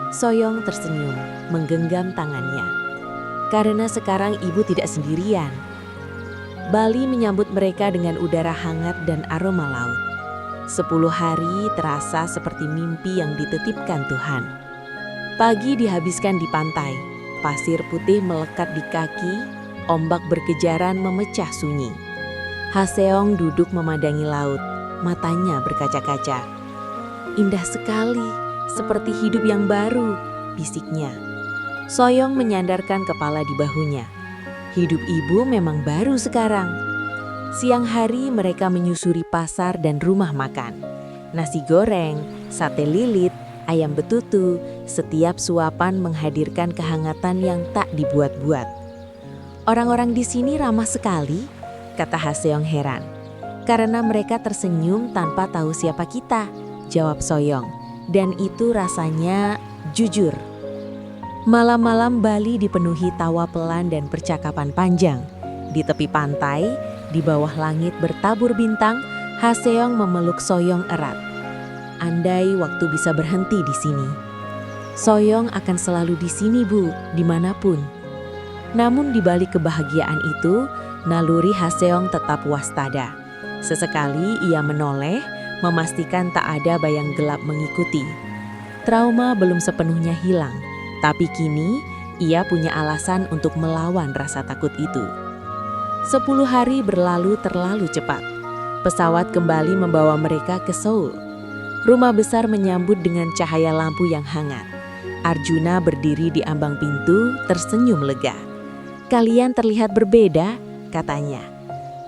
Soyong tersenyum, menggenggam tangannya. "Karena sekarang ibu tidak sendirian." Bali menyambut mereka dengan udara hangat dan aroma laut. 10 hari terasa seperti mimpi yang dititipkan Tuhan. Pagi dihabiskan di pantai, pasir putih melekat di kaki, ombak berkejaran memecah sunyi. Haseong duduk memandangi laut, matanya berkaca-kaca. "Indah sekali. Seperti hidup yang baru," bisiknya. Soyong menyandarkan kepala di bahunya. "Hidup ibu memang baru sekarang." Siang hari mereka menyusuri pasar dan rumah makan. Nasi goreng, sate lilit, ayam betutu, setiap suapan menghadirkan kehangatan yang tak dibuat-buat. "Orang-orang di sini ramah sekali," kata Haseong heran. "Karena mereka tersenyum tanpa tahu siapa kita," jawab Soyong. "Dan itu rasanya jujur." Malam-malam Bali dipenuhi tawa pelan dan percakapan panjang. Di tepi pantai, di bawah langit bertabur bintang, Haseong memeluk Soyong erat. "Andai waktu bisa berhenti di sini." "Soyong akan selalu di sini, Bu, dimanapun." Namun di balik kebahagiaan itu, naluri Haseong tetap waspada. Sesekali ia menoleh, memastikan tak ada bayang gelap mengikuti. Trauma belum sepenuhnya hilang, tapi kini ia punya alasan untuk melawan rasa takut itu. 10 hari berlalu terlalu cepat. Pesawat kembali membawa mereka ke Seoul. Rumah besar menyambut dengan cahaya lampu yang hangat. Arjuna berdiri di ambang pintu, tersenyum lega. "Kalian terlihat berbeda," katanya.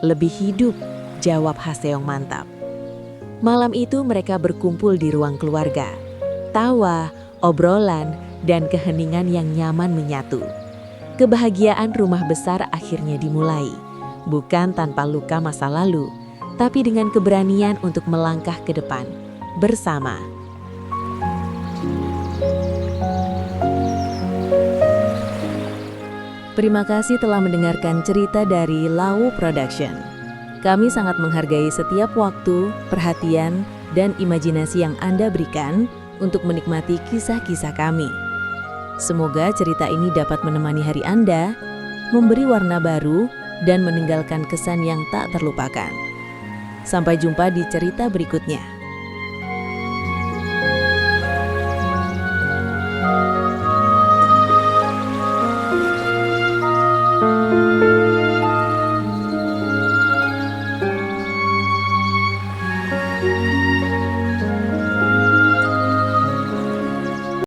"Lebih hidup," jawab Haseong mantap. Malam itu mereka berkumpul di ruang keluarga. Tawa, obrolan, dan keheningan yang nyaman menyatu. Kebahagiaan rumah besar akhirnya dimulai. Bukan tanpa luka masa lalu, tapi dengan keberanian untuk melangkah ke depan. Bersama. Terima kasih telah mendengarkan cerita dari Lawu Production. Kami sangat menghargai setiap waktu, perhatian, dan imajinasi yang Anda berikan untuk menikmati kisah-kisah kami. Semoga cerita ini dapat menemani hari Anda, memberi warna baru, dan meninggalkan kesan yang tak terlupakan. Sampai jumpa di cerita berikutnya.